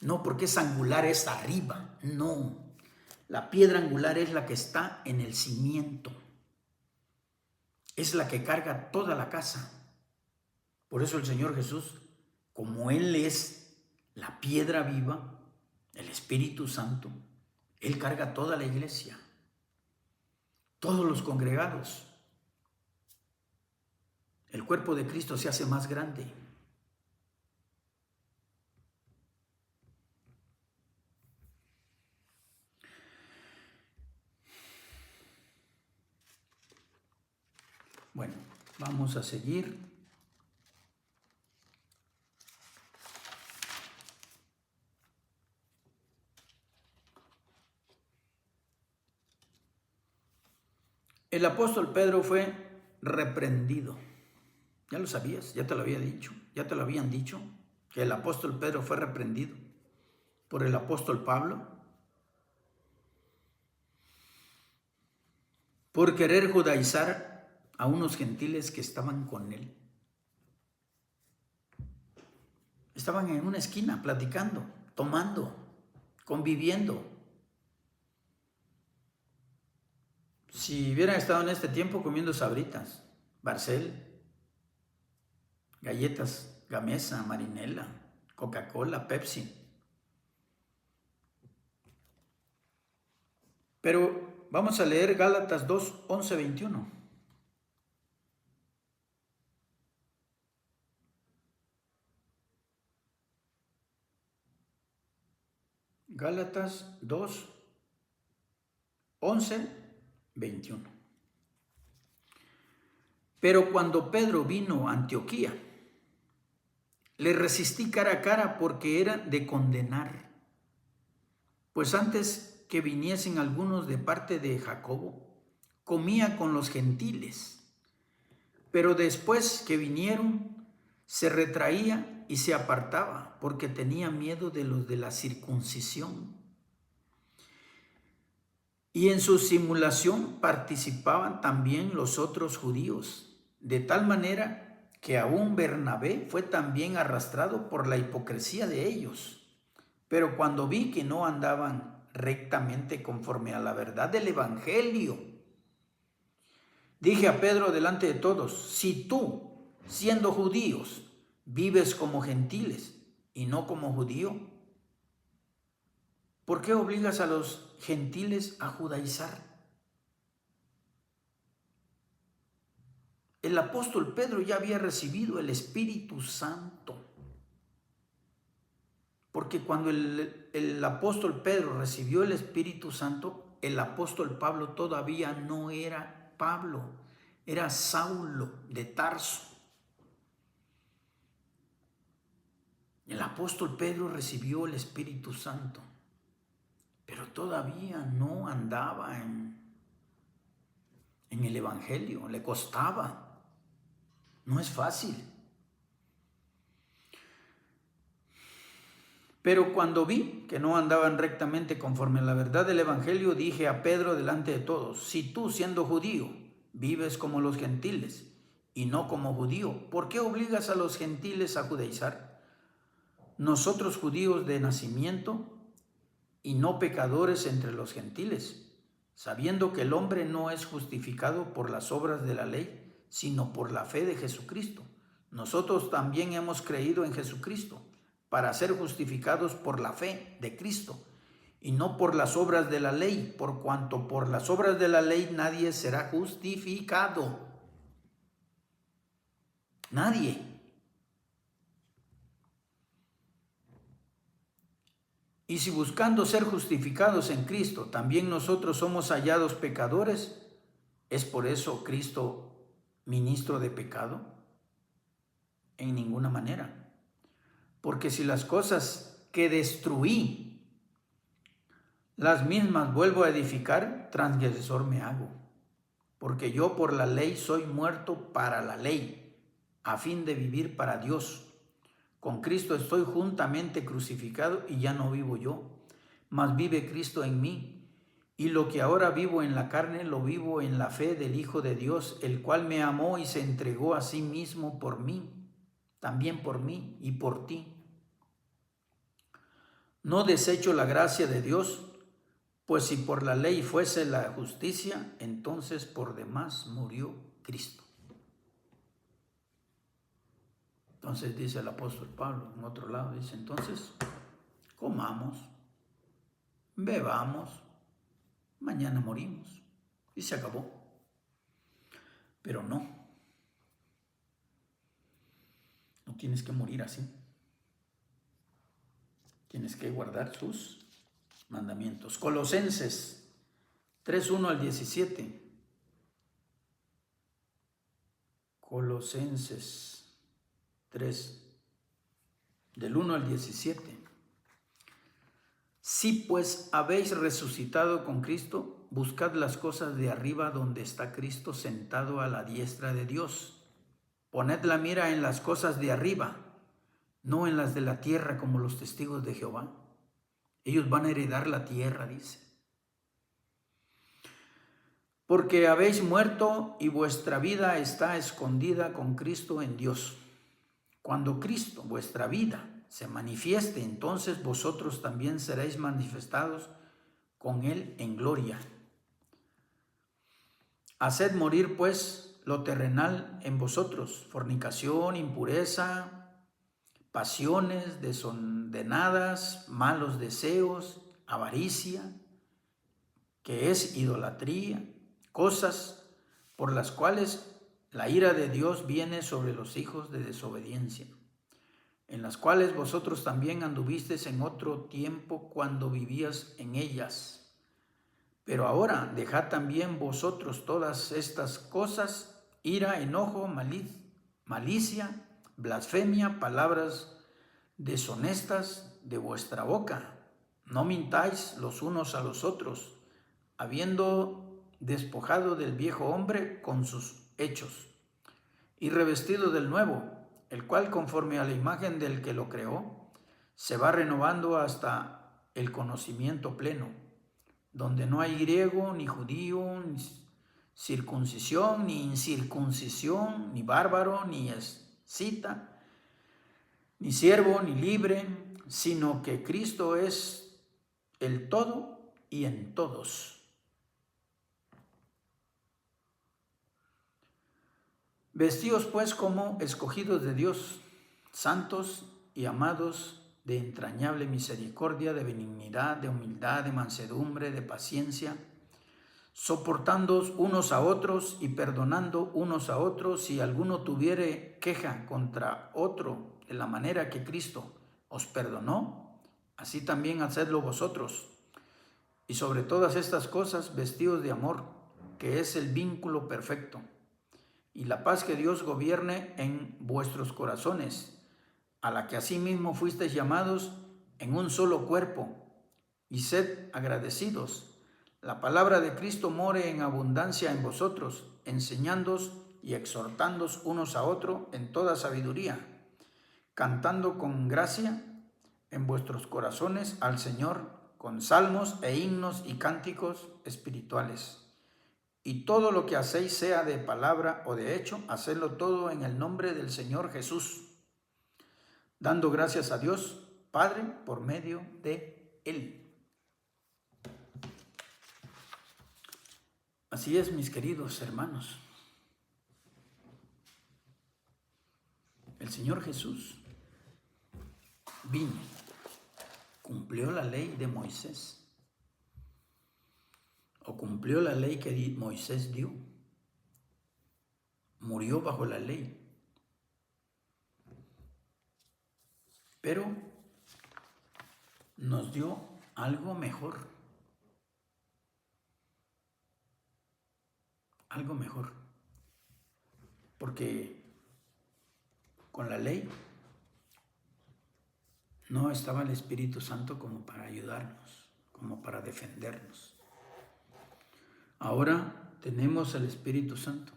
No porque es angular, es arriba, no. La piedra angular es la que está en el cimiento. Es la que carga toda la casa. Por eso el Señor Jesús, como Él es la piedra viva, el Espíritu Santo, Él carga toda la iglesia, todos los congregados. El cuerpo de Cristo se hace más grande. Bueno, vamos a seguir. El apóstol Pedro fue reprendido. ¿Ya lo sabías? ¿Ya te lo había dicho? ¿Ya te lo habían dicho? Que el apóstol Pedro fue reprendido por el apóstol Pablo por querer judaizar a unos gentiles que estaban con él. Estaban en una esquina platicando, tomando, conviviendo. Si hubieran estado en este tiempo comiendo sabritas, Barcel, galletas, Gamesa, Marinela, Coca-Cola, Pepsi. Pero vamos a leer Gálatas 2, 11, 21. Gálatas 2, 11, 21. Pero cuando Pedro vino a Antioquía, le resistí cara a cara porque era de condenar. Pues antes que viniesen algunos de parte de Jacobo, comía con los gentiles. Pero después que vinieron, se retraía y se apartaba porque tenía miedo de los de la circuncisión. Y en su simulación participaban también los otros judíos, de tal manera que aún Bernabé fue también arrastrado por la hipocresía de ellos. Pero cuando vi que no andaban rectamente conforme a la verdad del Evangelio, dije a Pedro delante de todos: si tú, siendo judíos, vives como gentiles y no como judío, ¿por qué obligas a los gentiles a judaizar? El apóstol Pedro ya había recibido el Espíritu Santo. Porque cuando el apóstol Pedro recibió el Espíritu Santo, el apóstol Pablo todavía no era Pablo, era Saulo de Tarso. El apóstol Pedro recibió el Espíritu Santo, pero todavía no andaba en el Evangelio, le costaba, no es fácil. Pero cuando vi que no andaban rectamente conforme a la verdad del Evangelio, dije a Pedro delante de todos: si tú, siendo judío, vives como los gentiles y no como judío, ¿por qué obligas a los gentiles a judaizar? Nosotros judíos de nacimiento y no pecadores entre los gentiles, sabiendo que el hombre no es justificado por las obras de la ley, sino por la fe de Jesucristo. Nosotros también hemos creído en Jesucristo para ser justificados por la fe de Cristo y no por las obras de la ley, por cuanto por las obras de la ley nadie será justificado. Nadie. Y si buscando ser justificados en Cristo, también nosotros somos hallados pecadores, ¿es por eso Cristo ministro de pecado? En ninguna manera. Porque si las cosas que destruí, las mismas vuelvo a edificar, transgresor me hago. Porque yo por la ley soy muerto para la ley, a fin de vivir para Dios. Con Cristo estoy juntamente crucificado y ya no vivo yo, mas vive Cristo en mí. Y lo que ahora vivo en la carne, lo vivo en la fe del Hijo de Dios, el cual me amó y se entregó a sí mismo por mí. también por mí y por ti. No desecho la gracia de Dios, pues si por la ley fuese la justicia, entonces por demás murió Cristo. Entonces dice el apóstol Pablo, en otro lado, dice, entonces comamos, bebamos, mañana morimos. Y se acabó. Pero no tienes que morir así. Tienes que guardar sus mandamientos. Colosenses 3:1 al 17. Colosenses 3, del 1 al 17. Si pues habéis resucitado con Cristo, buscad las cosas de arriba donde está Cristo sentado a la diestra de Dios. Poned la mira en las cosas de arriba, no en las de la tierra como los testigos de Jehová. Ellos van a heredar la tierra, dice. Porque habéis muerto y vuestra vida está escondida con Cristo en Dios. Cuando Cristo, vuestra vida, se manifieste, entonces vosotros también seréis manifestados con Él en gloria. Haced morir, pues, lo terrenal en vosotros, fornicación, impureza, pasiones desordenadas, malos deseos, avaricia, que es idolatría, cosas por las cuales la ira de Dios viene sobre los hijos de desobediencia, en las cuales vosotros también anduvisteis en otro tiempo cuando vivías en ellas. Pero ahora dejad también vosotros todas estas cosas: ira, enojo, malicia, blasfemia, palabras deshonestas de vuestra boca. No mintáis los unos a los otros, habiendo despojado del viejo hombre con sus hechos, y revestido del nuevo, el cual, conforme a la imagen del que lo creó, se va renovando hasta el conocimiento pleno, donde no hay griego, ni judío, ni circuncisión, ni incircuncisión, ni bárbaro, ni escita, ni siervo, ni libre, sino que Cristo es el todo y en todos. Vestíos pues como escogidos de Dios, santos y amados, de entrañable misericordia, de benignidad, de humildad, de mansedumbre, de paciencia, soportándoos unos a otros y perdonando unos a otros, si alguno tuviere queja contra otro, de la manera que Cristo os perdonó, así también hacedlo vosotros. Y sobre todas estas cosas, vestíos de amor, que es el vínculo perfecto, y la paz que Dios gobierne en vuestros corazones, a la que asimismo fuisteis llamados en un solo cuerpo, y sed agradecidos. La palabra de Cristo more en abundancia en vosotros, enseñándoos y exhortándoos unos a otros en toda sabiduría, cantando con gracia en vuestros corazones al Señor con salmos e himnos y cánticos espirituales. Y todo lo que hacéis, sea de palabra o de hecho, hacedlo todo en el nombre del Señor Jesús, dando gracias a Dios Padre por medio de Él. Así es, mis queridos hermanos. El Señor Jesús vino, cumplió la ley de Moisés, o cumplió la ley que Moisés dio, murió bajo la ley, pero nos dio algo mejor, porque con la ley no estaba el Espíritu Santo como para ayudarnos, como para defendernos. Ahora tenemos el Espíritu Santo.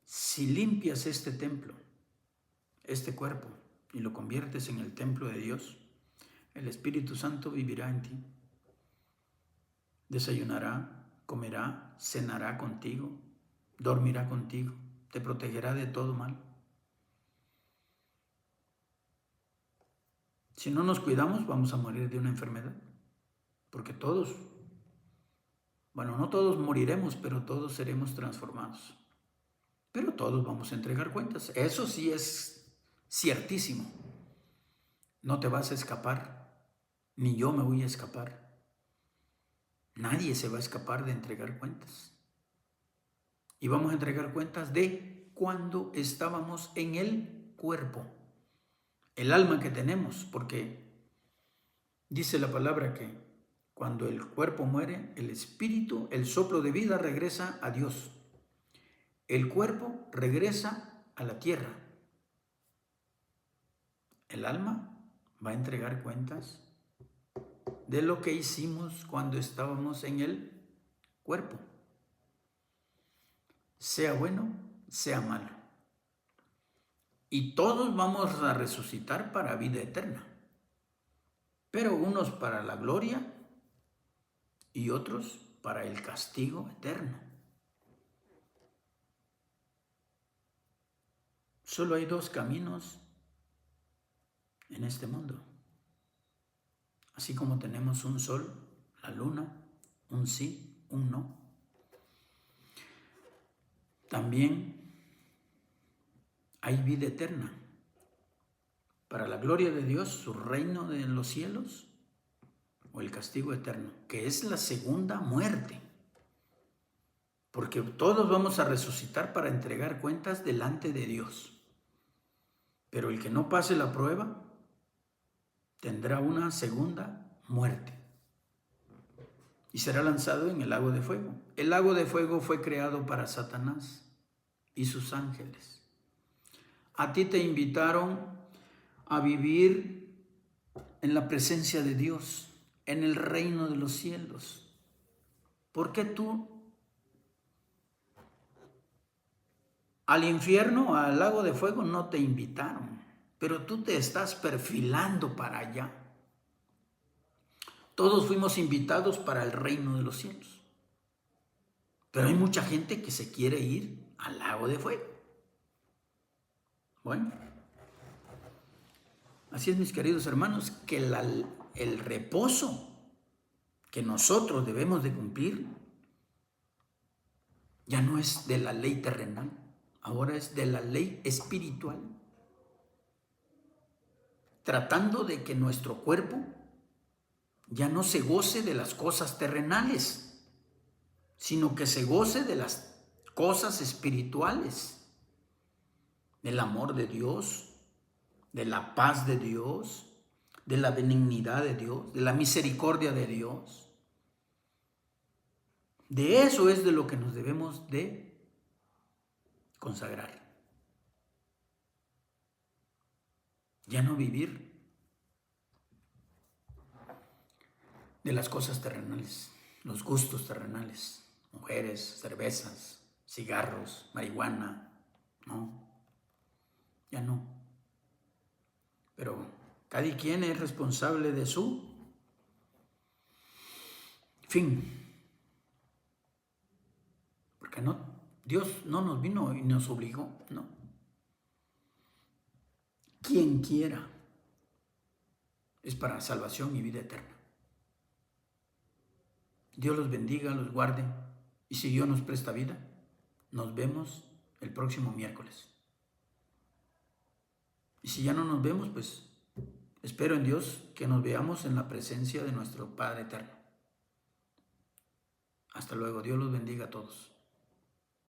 Si limpias este templo, este cuerpo, y lo conviertes en el templo de Dios, el Espíritu Santo vivirá en ti. Desayunará, comerá, cenará contigo, dormirá contigo, te protegerá de todo mal. Si no nos cuidamos, vamos a morir de una enfermedad. Porque todos, bueno, no todos moriremos, pero todos seremos transformados. Pero todos vamos a entregar cuentas. Eso sí es ciertísimo. No te vas a escapar, ni yo me voy a escapar. Nadie se va a escapar de entregar cuentas. Y vamos a entregar cuentas de cuando estábamos en el cuerpo, el alma que tenemos, porque dice la palabra que cuando el cuerpo muere, el espíritu, el soplo de vida regresa a Dios. El cuerpo regresa a la tierra. El alma va a entregar cuentas de lo que hicimos cuando estábamos en el cuerpo, sea bueno, sea malo. Y todos vamos a resucitar para vida eterna, pero unos para la gloria y otros para el castigo eterno. Solo hay dos caminos en este mundo. Así como tenemos un sol, la luna, un sí, un no. También hay vida eterna. Para la gloria de Dios, su reino de los cielos o el castigo eterno, que es la segunda muerte. Porque todos vamos a resucitar para entregar cuentas delante de Dios. Pero el que no pase la prueba tendrá una segunda muerte y será lanzado en el lago de fuego. El lago de fuego fue creado para Satanás y sus ángeles. A ti te invitaron a vivir en la presencia de Dios, en el reino de los cielos. ¿Por qué tú al infierno, al lago de fuego, no te invitaron? Pero tú te estás perfilando para allá. Todos fuimos invitados para el reino de los cielos. Pero hay mucha gente que se quiere ir al lago de fuego. Bueno, así es, mis queridos hermanos, que el reposo que nosotros debemos de cumplir ya no es de la ley terrenal, ahora es de la ley espiritual. Tratando de que nuestro cuerpo ya no se goce de las cosas terrenales, sino que se goce de las cosas espirituales, del amor de Dios, de la paz de Dios, de la benignidad de Dios, de la misericordia de Dios. De eso es de lo que nos debemos de consagrar. Ya no vivir de las cosas terrenales, los gustos terrenales, mujeres, cervezas, cigarros, marihuana, no, ya no. Pero cada quien es responsable de su fin. Porque no, Dios no nos vino y nos obligó, no. Quien quiera es para salvación y vida eterna. Dios los bendiga, los guarde, y si Dios nos presta vida, nos vemos el próximo miércoles. Y si ya no nos vemos, pues espero en Dios que nos veamos en la presencia de nuestro Padre eterno. Hasta luego, Dios los bendiga a todos.